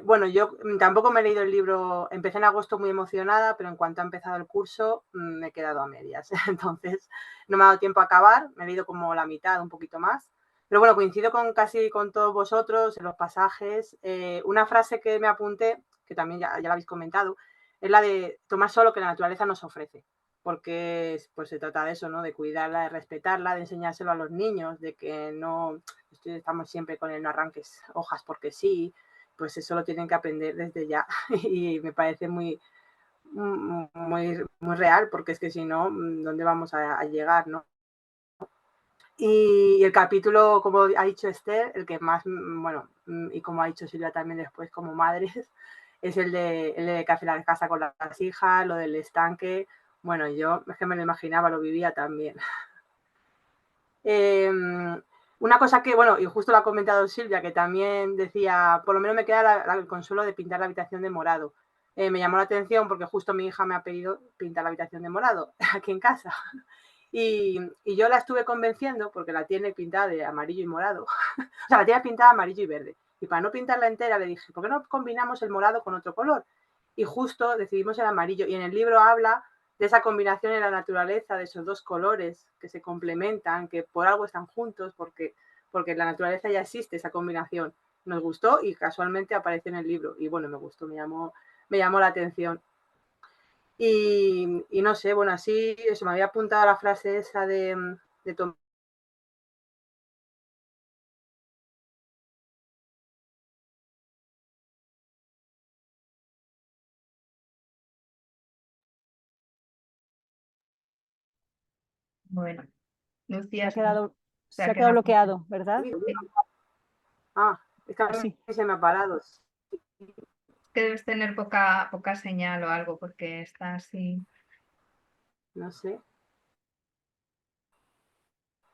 Bueno, yo tampoco me he leído el libro, empecé en agosto muy emocionada, pero en cuanto ha empezado el curso me he quedado a medias. Entonces no me ha dado tiempo a acabar, me he leído como la mitad, un poquito más. Pero bueno, coincido casi con todos vosotros en los pasajes. Una frase que me apunté, que también ya la habéis comentado, es la de tomar solo que la naturaleza nos ofrece. Porque pues se trata de eso, ¿no? De cuidarla, de respetarla, de enseñárselo a los niños, de que no estamos siempre con el no arranques hojas porque sí, pues eso lo tienen que aprender desde ya. Y me parece muy real, porque es que si no, ¿dónde vamos a llegar, no? Y el capítulo, como ha dicho Esther, el que más, bueno, y como ha dicho Silvia también después como madres, es el de que hace la casa con las hijas, lo del estanque. Bueno, yo es que me lo imaginaba, lo vivía también. Una cosa que, bueno, y justo lo ha comentado Silvia, que también decía, por lo menos me queda el consuelo de pintar la habitación de morado. Me llamó la atención porque justo mi hija me ha pedido pintar la habitación de morado aquí en casa. Y yo la estuve convenciendo, porque la tiene pintada de amarillo y morado. O sea, la tiene pintada amarillo y verde. Y para no pintarla entera le dije, ¿por qué no combinamos el morado con otro color? Y justo decidimos el amarillo. Y en el libro habla de esa combinación en la naturaleza, de esos dos colores que se complementan, que por algo están juntos, porque en la naturaleza ya existe esa combinación. Nos gustó y casualmente apareció en el libro. Y bueno, me gustó, me llamó la atención. Y no sé, bueno, así eso, me había apuntado la frase esa de Tom. Bueno, Se Lucía, ha quedado quedado bloqueado, ¿verdad? Ah, es que a mí Sí. se me ha parado. que debes tener poca señal o algo, porque está así. No sé.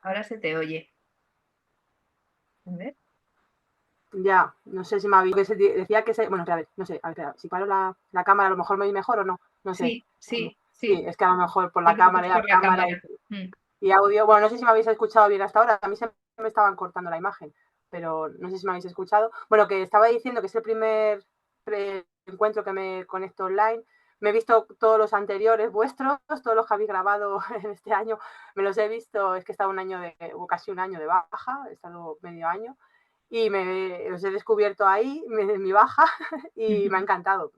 Ahora se te oye. A ver. Ya, no sé si me había... Decía que bueno, a ver, no sé, a ver, si paro la cámara a lo mejor me oí mejor o no, no sé. Sí. Sí, es que a lo mejor por Yo la creo que es cámara, por la cámara. y audio, bueno, no sé si me habéis escuchado bien hasta ahora, a mí se me estaban cortando la imagen, pero no sé si me habéis escuchado. Bueno, que estaba diciendo que es el primer encuentro que me conecto online. Me he visto todos los anteriores vuestros, todos los que habéis grabado en este año, me los he visto, es que he estado casi un año de baja, he estado medio año. y los he descubierto ahí, en mi baja, y me ha encantado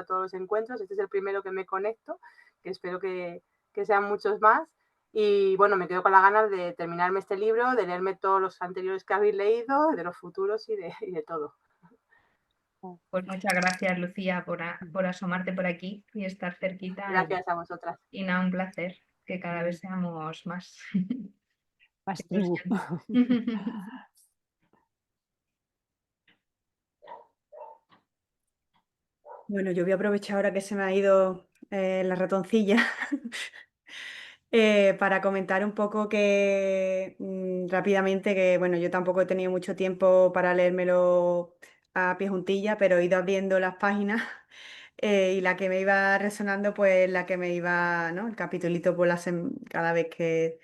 todos los encuentros. Este es el primero que me conecto, que espero que sean muchos más. Y bueno, me quedo con las ganas de terminarme este libro, de leerme todos los anteriores que habéis leído, de los futuros y de todo. Pues muchas gracias, Lucía, por asomarte por aquí y estar cerquita. Gracias a vosotras. Y nada, un placer que cada vez seamos más. Más tribu. Bueno, yo voy a aprovechar ahora que se me ha ido la ratoncilla para comentar un poco que rápidamente que, bueno, yo tampoco he tenido mucho tiempo para leérmelo a pie juntilla, pero he ido abriendo las páginas y la que me iba resonando, pues la que me iba, ¿no? El capitulito por cada vez que...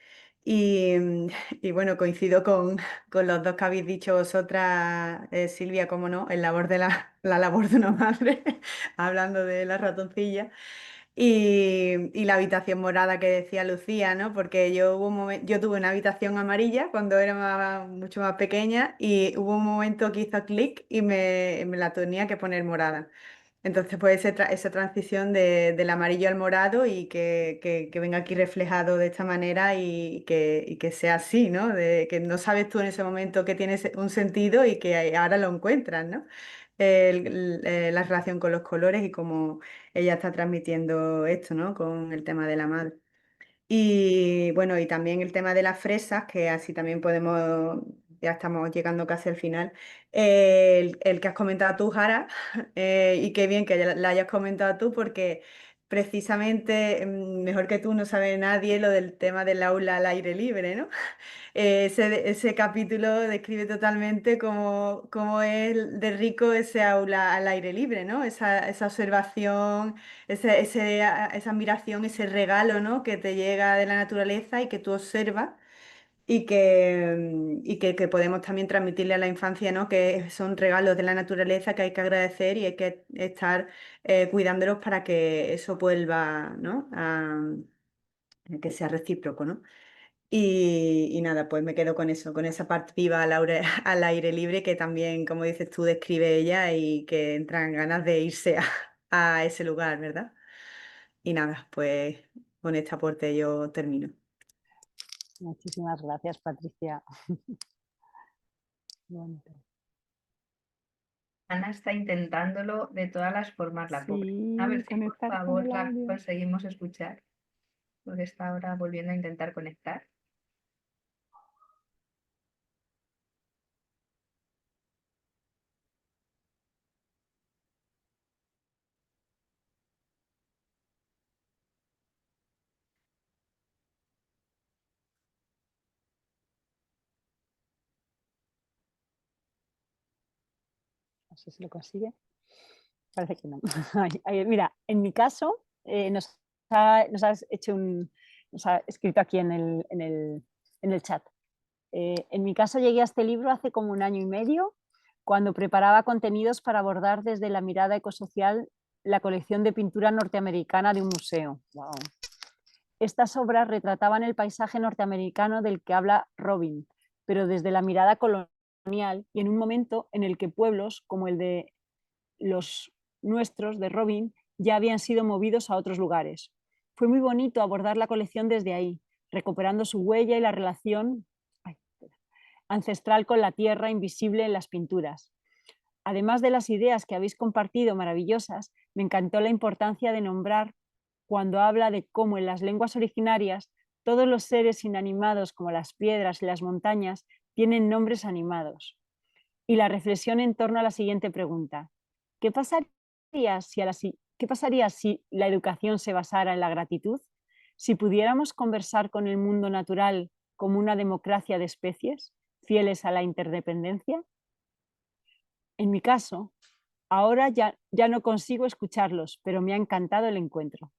Y bueno, coincido con los dos que habéis dicho vosotras, Silvia, como no, la labor de una madre, hablando de la ratoncilla. Y la habitación morada que decía Lucía, ¿no? Porque yo tuve una habitación amarilla cuando era mucho más pequeña y hubo un momento que hizo clic y me la tenía que poner morada. Entonces, pues esa transición del amarillo al morado y que venga aquí reflejado de esta manera y que sea así, ¿no? De que no sabes tú en ese momento que tiene un sentido y que ahora lo encuentras, ¿no? La relación con los colores y cómo ella está transmitiendo esto, ¿no? Con el tema de la madre. Y bueno, y también el tema de las fresas, que así también podemos, ya estamos llegando casi al final. El que has comentado tú, Jara, y qué bien que la hayas comentado tú, porque precisamente mejor que tú no sabe nadie lo del tema del aula al aire libre, ¿no? Ese capítulo describe totalmente cómo es de rico ese aula al aire libre, ¿no? Esa observación, esa admiración, ese regalo, ¿no? Que te llega de la naturaleza y que tú observas y que podemos también transmitirle a la infancia, ¿no? Que son regalos de la naturaleza que hay que agradecer y hay que estar cuidándolos para que eso vuelva, ¿no? Que sea recíproco, ¿no? Y nada, pues me quedo con eso, con esa parte viva al aire libre que también, como dices tú, describe ella y que entran ganas de irse a ese lugar, ¿verdad? Y nada, pues con este aporte yo termino. Muchísimas gracias, Patricia. Bonito. Ana está intentándolo de todas las formas, la pobre. Sí, A ver si por conectar con favor el la audio. conseguimos escuchar, porque está ahora volviendo a intentar conectar. No sé si lo consigue. Parece que no. Mira, en mi caso, nos has escrito aquí en el chat. En mi caso llegué a este libro hace como 1 año y medio, cuando preparaba contenidos para abordar desde la mirada ecosocial la colección de pintura norteamericana de un museo. Wow. Estas obras retrataban el paisaje norteamericano del que habla Robin, pero desde la mirada colonial y en un momento en el que pueblos como el de los nuestros, de Robin, ya habían sido movidos a otros lugares. Fue muy bonito abordar la colección desde ahí, recuperando su huella y la relación ancestral con la tierra invisible en las pinturas. Además de las ideas que habéis compartido maravillosas, me encantó la importancia de nombrar cuando habla de cómo en las lenguas originarias todos los seres inanimados como las piedras y las montañas tienen nombres animados. Y la reflexión en torno a la siguiente pregunta: ¿qué pasaría si la educación se basara en la gratitud? Si pudiéramos conversar con el mundo natural como una democracia de especies, fieles a la interdependencia. En mi caso, ahora ya no consigo escucharlos, pero me ha encantado el encuentro.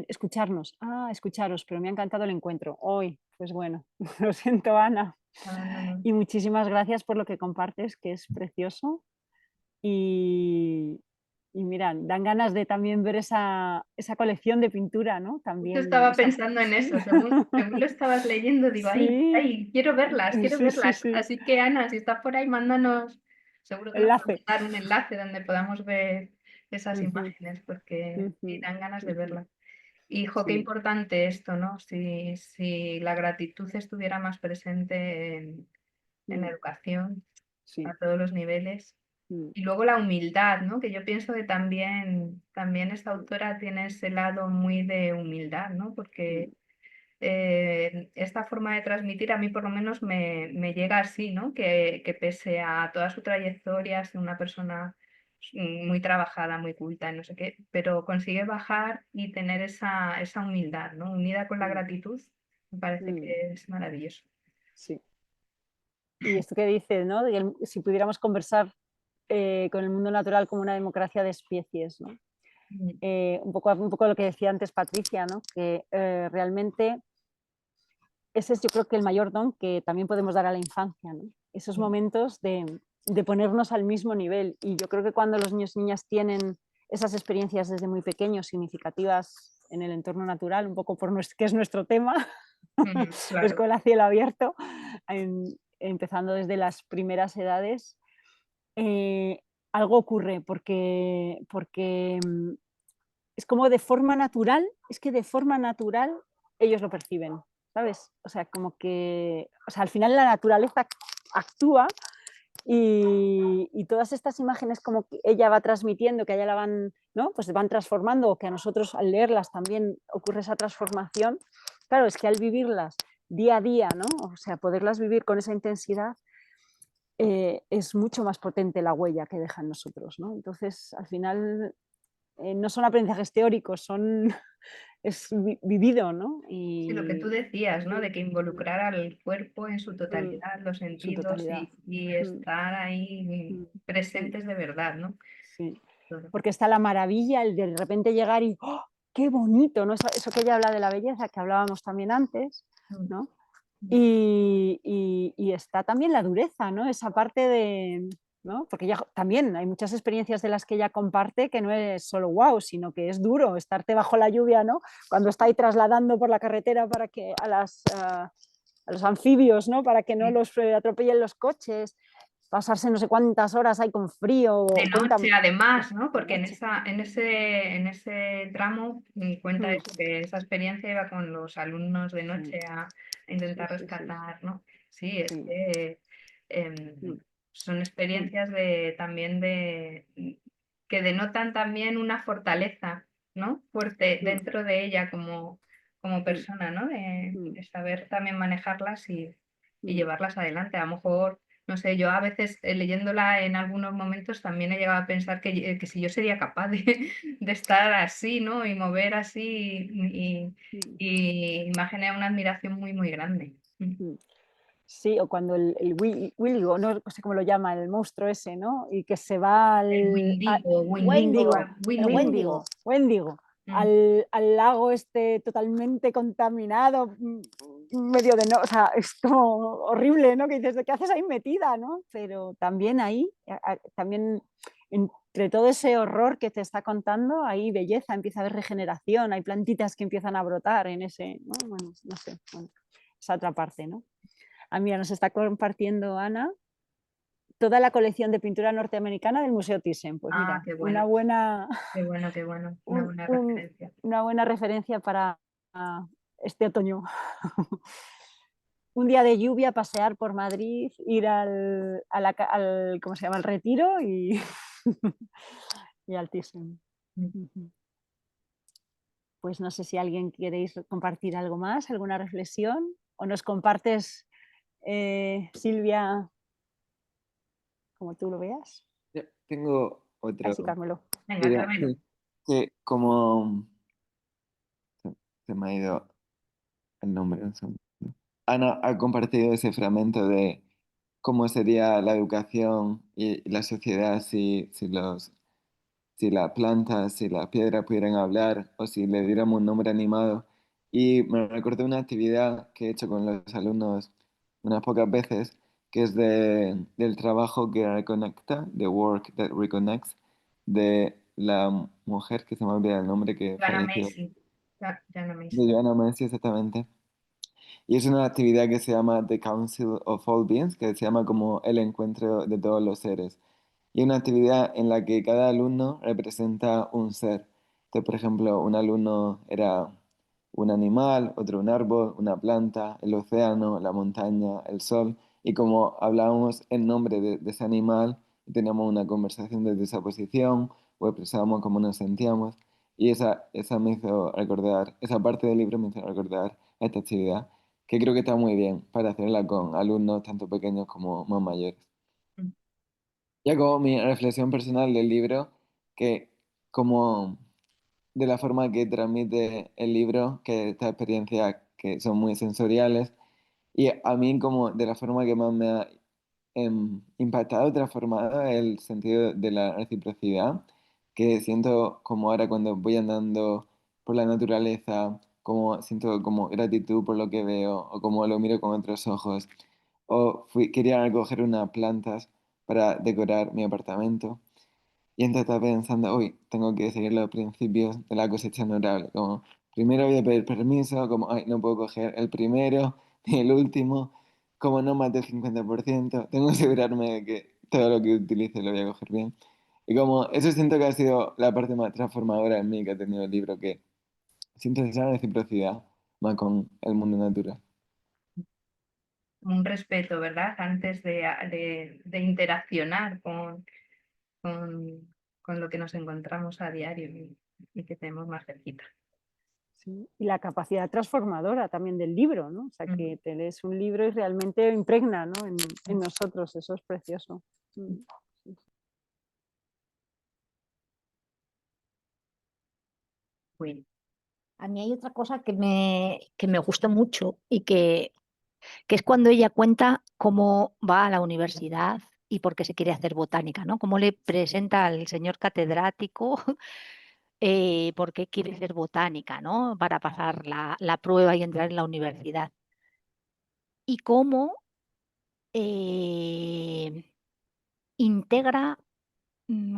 Escucharnos. Escucharos, pero me ha encantado el encuentro. Hoy, pues bueno, lo siento, Ana. No. Y muchísimas gracias por lo que compartes, que es precioso. Y Y mira, dan ganas de también ver esa colección de pintura, ¿no? Yo También estaba esa- pensando en eso, según lo estabas leyendo, digo, ay, Sí, ay, quiero verlas, quiero sí, sí, verlas. sí. Así que Ana, si estás por ahí, mándanos, seguro que nos Enlace. podemos dar un enlace donde podamos ver esas Ujú, imágenes, porque sí ujú, dan ganas de ujú. verlas. Y, jo, qué Sí, importante esto, ¿no? Si la gratitud estuviera más presente en la mm, educación sí. a todos los niveles. Mm, Y luego la humildad, ¿no? Que yo pienso que también esta autora tiene ese lado muy de humildad, ¿no? Porque mm, esta forma de transmitir a mí por lo menos me llega así, ¿no? Que pese a toda su trayectoria, es una persona muy trabajada, muy culta, no sé qué, pero consigue bajar y tener esa humildad, ¿no? Unida con la mm, gratitud, me parece mm, que es maravilloso. sí. Y esto que dices, ¿no? Si pudiéramos conversar con el mundo natural como una democracia de especies, ¿no? Mm, Un poco lo que decía antes Patricia, ¿no? Que realmente ese es yo creo que el mayor don que también podemos dar a la infancia, ¿no? Esos mm, momentos de ponernos al mismo nivel. Y yo creo que cuando los niños y niñas tienen esas experiencias desde muy pequeños, significativas en el entorno natural, un poco que es nuestro tema, claro. escuela a cielo abierto, empezando desde las primeras edades, eh, algo ocurre porque es como de forma natural, es que de forma natural ellos lo perciben, ¿sabes? O sea, como que, o sea, al final la naturaleza actúa y todas estas imágenes como que ella va transmitiendo, que a ella la van, ¿no? Pues van transformando, o que a nosotros al leerlas también ocurre esa transformación. Claro, es que al vivirlas día a día, ¿no? O sea, poderlas vivir con esa intensidad, es mucho más potente la huella que deja en nosotros, ¿no? Entonces, al final, no son aprendizajes teóricos, es vivido, ¿no? Sí, lo que tú decías, ¿no? De que involucrar al cuerpo en su Mm, totalidad, los su sentidos totalidad. y Mm, estar ahí mm, mm, presentes de verdad, ¿no? sí. Todo. Porque está la maravilla, el de repente llegar y ¡oh, qué bonito! ¿No? Eso que ella habla de la belleza, que hablábamos también antes, Mm, ¿no? mm, Y está también la dureza, ¿no? Esa parte de, ¿no? Porque ella también hay muchas experiencias de las que ella comparte que no es solo wow, sino que es duro estarte bajo la lluvia, ¿no? Cuando está ahí trasladando por la carretera para que a los anfibios, ¿no? Para que no sí. los atropellen los coches, pasarse no sé cuántas horas ahí con frío, De cuenta noche, además, ¿no? de Porque noche. en ese tramo cuenta Mm, eso, que esa experiencia iba con los alumnos de sí, noche a sí, intentar sí, sí, rescatar, ¿no? Sí, es sí, que mm, son mm, experiencias también que denotan también una fortaleza, ¿no? Fuerte mm, dentro de ella como mm, persona, ¿no? mm, De saber también manejarlas y mm. llevarlas adelante. A lo mejor no sé, yo a veces leyéndola en algunos momentos también he llegado a pensar que si yo sería capaz de estar así, ¿no? Y mover así Mm, y imaginé una admiración muy, muy grande. mm. Sí, o cuando el Willigo, no sé cómo lo llama, el monstruo ese, ¿no? Y que se va El Wendigo, el Wendigo. Wendigo, Mm, al lago este totalmente contaminado, medio de no, o sea, es como horrible, ¿no? Que dices, ¿qué haces ahí metida, no? Pero también ahí, también entre todo ese horror que te está contando, hay belleza, empieza a haber regeneración, hay plantitas que empiezan a brotar en ese, ¿no? Bueno, no sé, bueno, esa otra parte, ¿no? Ah, mira, nos está compartiendo Ana toda la colección de pintura norteamericana del Museo Thyssen. Pues Ah, mira, qué bueno, qué bueno, una un- buena un- referencia. una buena referencia para este otoño. Un día de lluvia, pasear por Madrid, ir ¿cómo se llama? Al Retiro y, y al Thyssen. Mm. Ujú. Pues no sé si alguien queréis compartir algo más, alguna reflexión, o nos compartes, Silvia, como tú lo veas. Yo tengo otro. Así, Carmelo. Venga, Diría Carmelo. que como se me ha ido el nombre, un segundo. Ana ha compartido ese fragmento de cómo sería la educación y la sociedad si la planta, si la piedra pudieran hablar o si le diéramos un nombre animado. Y me recordé una actividad que he hecho con los alumnos unas pocas veces, que es del trabajo que reconecta, The Work That Reconnects, de la mujer, que se me olvida el nombre, que Joanna falleció, Macy. Joanna Macy. de Joanna Macy, exactamente. Y es una actividad que se llama The Council of All Beings, que se llama como el encuentro de todos los seres. Y es una actividad en la que cada alumno representa un ser. Entonces, por ejemplo, un alumno era un animal, otro un árbol, una planta, el océano, la montaña, el sol. Y como hablábamos en nombre de ese animal, teníamos una conversación desde esa posición, o expresábamos cómo nos sentíamos. Y esa me hizo recordar, esa parte del libro me hizo recordar esta actividad, que creo que está muy bien para hacerla con alumnos tanto pequeños como más mayores. Mm. Ya como mi reflexión personal del libro, que como de la forma que transmite el libro, que estas experiencias que son muy sensoriales, y a mí como de la forma que más me ha impactado, transformado, el sentido de la reciprocidad, que siento como ahora cuando voy andando por la naturaleza, como siento como gratitud por lo que veo, o como lo miro con otros ojos, o quería recoger unas plantas para decorar mi apartamento. Y entonces estaba pensando, uy, tengo que seguir los principios de la cosecha honorable. Como, primero voy a pedir permiso, como, ay, no puedo coger el primero ni el último, como no más del 50%, tengo que asegurarme de que todo lo que utilice lo voy a coger bien. Y como, eso siento que ha sido la parte más transformadora en mí que ha tenido el libro, que siento esa reciprocidad más con el mundo natural. Un respeto, ¿verdad? Antes de interaccionar con lo que nos encontramos a diario y que tenemos más cerquita. Sí, y la capacidad transformadora también del libro, ¿no? O sea, Ujú. que te lees un libro y realmente impregna, ¿no? en nosotros, eso es precioso. Mm. Bueno, A mí hay otra cosa que me gusta mucho y que es cuando ella cuenta cómo va a la universidad y por qué se quiere hacer botánica, ¿no? Cómo le presenta al señor catedrático por qué quiere ser botánica, ¿no? Para pasar la prueba y entrar en la universidad. Y cómo integra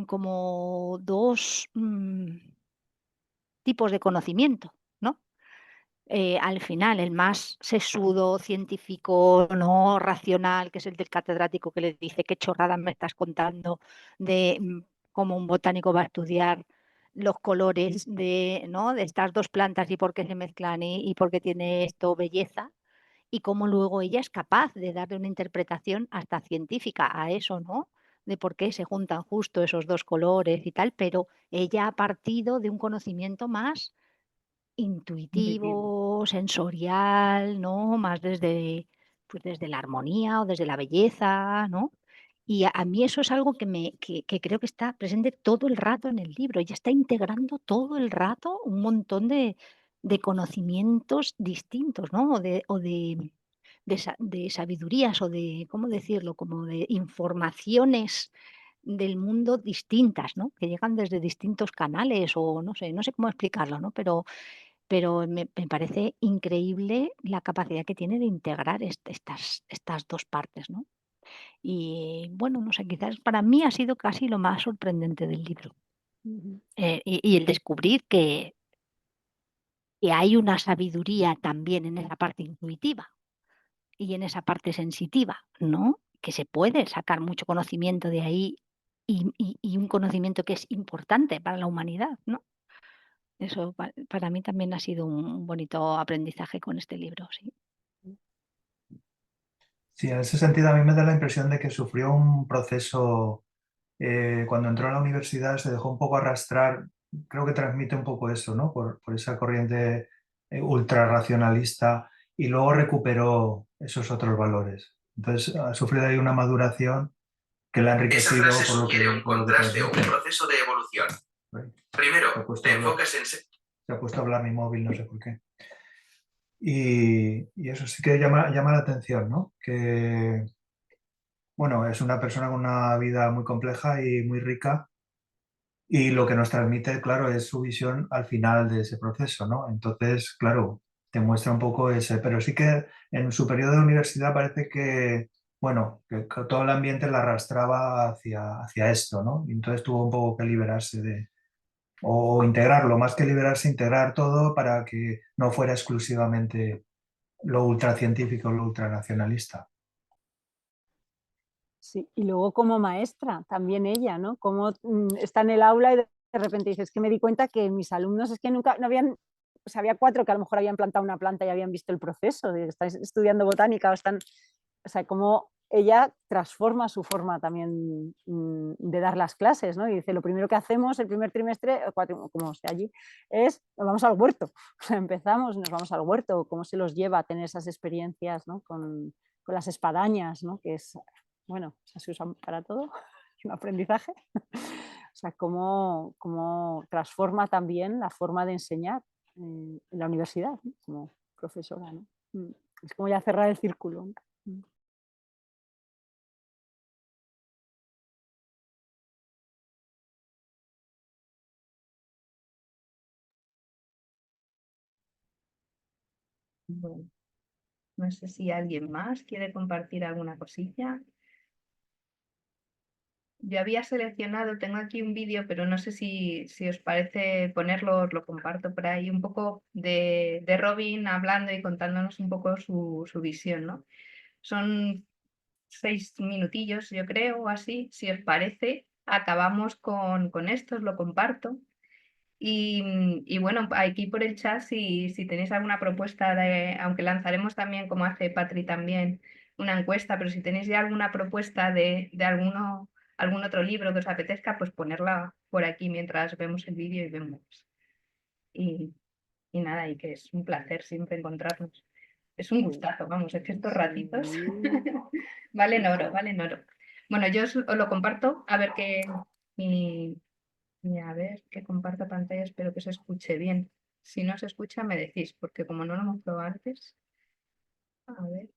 como dos tipos de conocimiento, ¿no? Al final, el más sesudo, científico, no racional, que es el del catedrático que le dice qué chorrada me estás contando de cómo un botánico va a estudiar los colores de, ¿no? de estas dos plantas y por qué se mezclan y por qué tiene esto belleza, y cómo luego ella es capaz de darle una interpretación hasta científica a eso, ¿no? De por qué se juntan justo esos dos colores y tal, pero ella ha partido de un conocimiento más intuitivo. intuitivo, sensorial, ¿no? Más desde, pues desde la armonía o desde la belleza, ¿no? Y a mí eso es algo que creo que está presente todo el rato en el libro. Ella está integrando todo el rato un montón de conocimientos distintos, ¿no? De sabidurías o de, ¿cómo decirlo? Como de informaciones del mundo distintas, ¿no? Que llegan desde distintos canales o no sé cómo explicarlo, ¿no? Pero me parece increíble la capacidad que tiene de integrar estas dos partes, ¿no? Y bueno, no sé, quizás para mí ha sido casi lo más sorprendente del libro. Ujú. Y el descubrir que hay una sabiduría también en esa parte intuitiva y en esa parte sensitiva, ¿no? Que se puede sacar mucho conocimiento de ahí y un conocimiento que es importante para la humanidad, ¿no? Eso para mí también ha sido un bonito aprendizaje con este libro, sí. Sí, en ese sentido a mí me da la impresión de que sufrió un proceso cuando entró a la universidad, se dejó un poco arrastrar, creo que transmite un poco eso, ¿no? Por esa corriente ultra racionalista y luego recuperó esos otros valores. Entonces ha sufrido ahí una maduración que le ha Esa enriquecido frase por lo que, sugiere un por lo que contraste o un transmite. proceso de evolución. Se Primero, ha puesto te a hablar, enfocas en... se ha puesto a hablar mi móvil, no sé por qué. Y eso sí que llama la atención, ¿no? Que, bueno, es una persona con una vida muy compleja y muy rica. Y lo que nos transmite, claro, es su visión al final de ese proceso, ¿no? Entonces, claro, te muestra un poco ese, pero sí que en su periodo de universidad parece que, bueno, que todo el ambiente la arrastraba hacia esto, ¿no? Y entonces tuvo un poco que liberarse o integrarlo, más que liberarse, integrar todo para que no fuera exclusivamente lo ultracientífico, lo ultranacionalista. Sí, y luego como maestra, también ella, ¿no? Como está en el aula y de repente dices que me di cuenta que mis alumnos es que nunca, no habían, o sea, había 4 que a lo mejor habían plantado una planta y habían visto el proceso, de están estudiando botánica o están, o sea, como ella transforma su forma también de dar las clases, ¿no? Y dice, lo primero que hacemos el primer trimestre, como sea allí, es nos vamos al huerto. O sea, empezamos, nos vamos al huerto, cómo se los lleva a tener esas experiencias, ¿no? Con las espadañas, ¿no? Que es, bueno, se usan para todo, es un aprendizaje. O sea, cómo transforma también la forma de enseñar en la universidad, ¿no? Como profesora, ¿no? Es como ya cerrar el círculo, ¿no? Bueno, no sé si alguien más quiere compartir alguna cosilla. Yo había seleccionado, tengo aquí un vídeo, pero no sé si os parece ponerlo, os lo comparto por ahí, un poco de Robin hablando y contándonos un poco su visión, ¿no? Son 6 minutillos, yo creo, o así. Si os parece, acabamos con esto, os lo comparto. Y bueno, aquí por el chat, si tenéis alguna propuesta aunque lanzaremos también, como hace Patri también, una encuesta, pero si tenéis ya alguna propuesta de algún otro libro que os apetezca, pues ponerla por aquí mientras vemos el vídeo y vemos. Y nada, y que es un placer siempre encontrarnos. Es un gustazo, vamos, es que estos ratitos valen oro, valen oro. Bueno, yo os lo comparto, a ver qué... Y a ver, que comparta pantalla, espero que se escuche bien. Si no se escucha, me decís, porque como no lo hemos probado antes. A ver.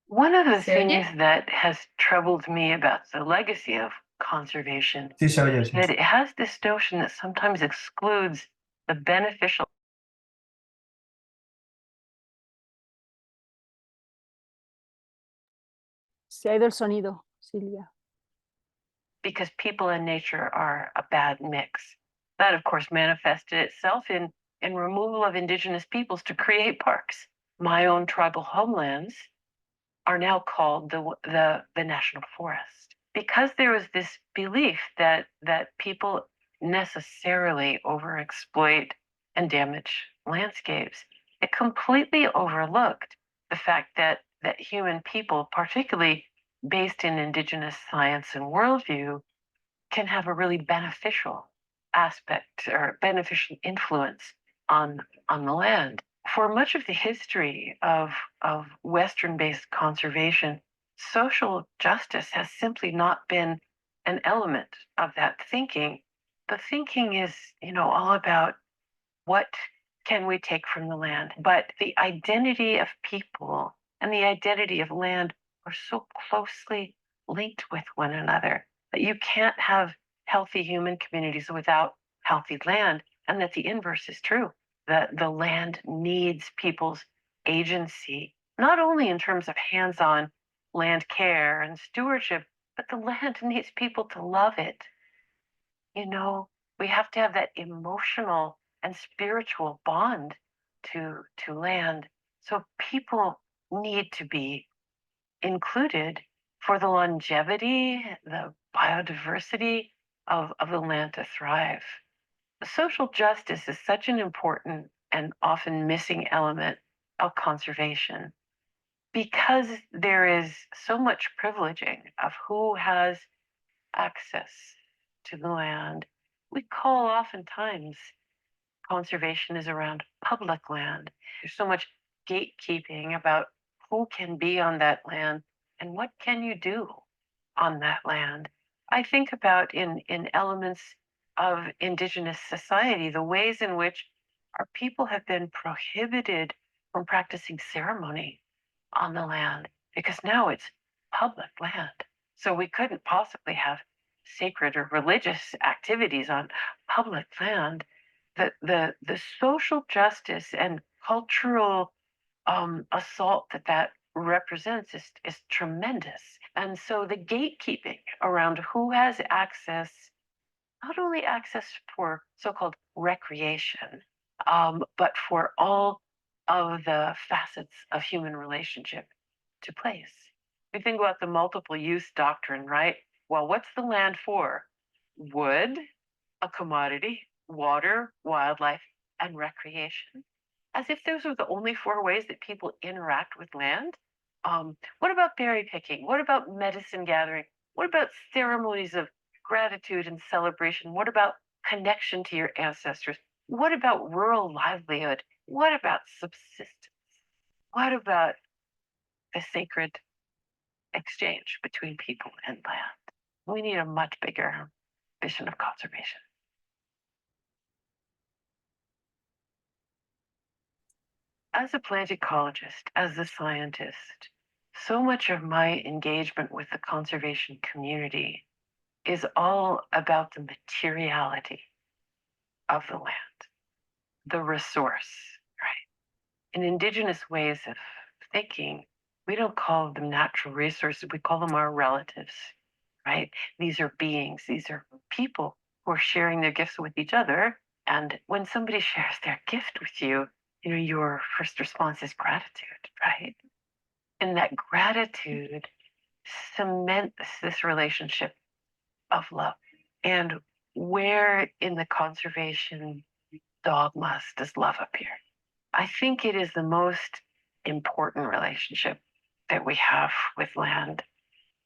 One of the ¿Se oye? things that has troubled me about the legacy of conservation Sí, se oye, is sí. that it has this notion that sometimes excludes the beneficial. Se ha ido el sonido, Silvia. Because people and nature are a bad mix. That, of course, manifested itself in removal of indigenous peoples to create parks. My own tribal homelands are now called the national forest because there was this belief that people necessarily overexploit and damage landscapes. It completely overlooked the fact that human people, particularly based in indigenous science and worldview, can have a really beneficial aspect or beneficial influence on the land. For much of the history of Western-based conservation, social justice has simply not been an element of that thinking. The thinking is, all about what can we take from the land, but the identity of people and the identity of land are so closely linked with one another that you can't have healthy human communities without healthy land, and that the inverse is true. The land needs people's agency, not only in terms of hands-on land care and stewardship, but the land needs people to love it. We have to have that emotional and spiritual bond to land. So people need to be included for the longevity, the biodiversity of the land to thrive. Social justice is such an important and often missing element of conservation because there is so much privileging of who has access to the land. We call oftentimes conservation is around public land. There's so much gatekeeping about who can be on that land and what can you do on that land. I think about in elements of indigenous society, the ways in which our people have been prohibited from practicing ceremony on the land because now it's public land. So we couldn't possibly have sacred or religious activities on public land. The social justice and cultural assault that represents is tremendous. And so the gatekeeping around who has access, not only access for so-called recreation, but for all of the facets of human relationship to place. We think about the multiple use doctrine, right? Well, what's the land for? Wood, a commodity, water, wildlife, and recreation. As if those are the only 4 ways that people interact with land. What about berry picking? What about medicine gathering? What about ceremonies of gratitude and celebration? What about connection to your ancestors? What about rural livelihood? What about subsistence? What about the sacred exchange between people and land? We need a much bigger vision of conservation. As a plant ecologist, as a scientist, so much of my engagement with the conservation community is all about the materiality of the land, the resource, right? In indigenous ways of thinking, we don't call them natural resources, we call them our relatives, right? These are beings, these are people who are sharing their gifts with each other. And when somebody shares their gift with you, your first response is gratitude, right? And that gratitude cements this relationship of love. And where in the conservation dogmas does love appear? I think it is the most important relationship that we have with land.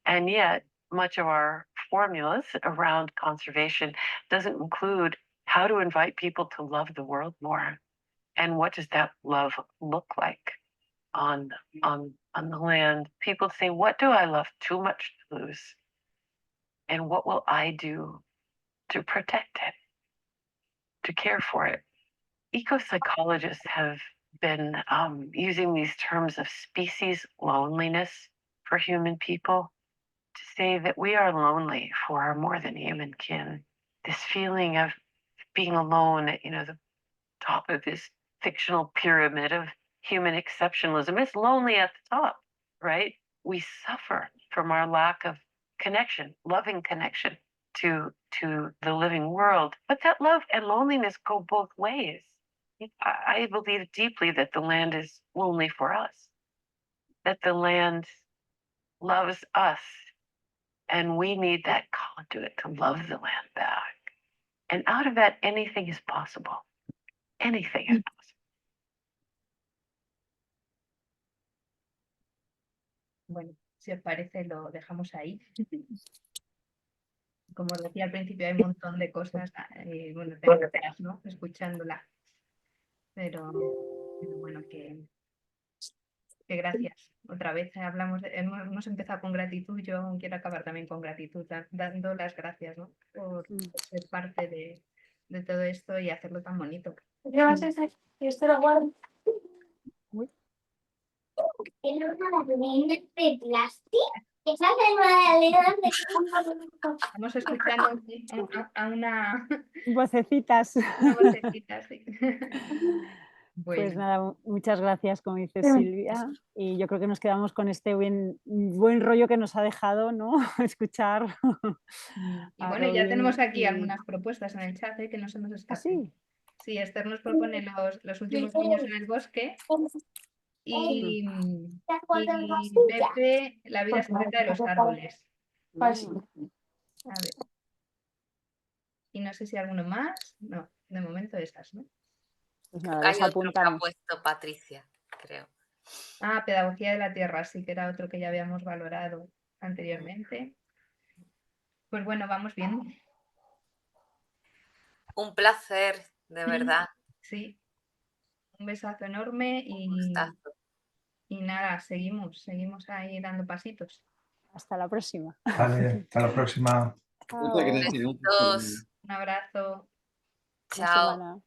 And yet, much of our formulas around conservation doesn't include how to invite people to love the world more. And what does that love look like on the land? People say, what do I love too much to lose? And what will I do to protect it, to care for it? Eco-psychologists have been using these terms of species loneliness for human people to say that we are lonely for our more than human kin. This feeling of being alone at the top of this fictional pyramid of human exceptionalism. It's lonely at the top, right? We suffer from our lack of connection, loving connection to the living world. But that love and loneliness go both ways. I believe deeply that the land is lonely for us, that the land loves us, and we need that conduit to love the land back. And out of that, anything is possible. Anything is possible. Bueno, si os parece, lo dejamos ahí. Como os decía al principio, hay un montón de cosas, bueno, tengo horas, ¿no? Escuchándola. Pero bueno, que gracias. Otra vez hemos empezado con gratitud, yo quiero acabar también con gratitud, dando las gracias, ¿no? Por ser parte de todo esto y hacerlo tan bonito. ¿Qué vas a hacer? Yo esto lo guardo. De plástico. Estamos escuchando a una vocecitas. Una vocecita, sí. Pues Bueno. nada, muchas gracias, como dice Silvia, y yo creo que nos quedamos con este buen rollo que nos ha dejado, ¿no? Escuchar. Y bueno, ya tenemos aquí algunas propuestas en el chat, que no se nos escapen. ¿Sí? Sí, Esther nos propone los últimos niños en el bosque y Pepe, la vida secreta de los árboles. A ver. Y no sé si alguno más. No, de momento esas, ¿no? Pues nada, Hay los otro que ha apuntamos. puesto Patricia, creo. Ah, Pedagogía de la Tierra, sí que era otro que ya habíamos valorado anteriormente. Pues bueno, vamos viendo. Un placer, de verdad. Sí. Un besazo enorme y nada, seguimos ahí dando pasitos. Hasta la próxima. Vale, hasta la próxima. Muchas gracias. Besitos. Un abrazo. Chao. Buena semana.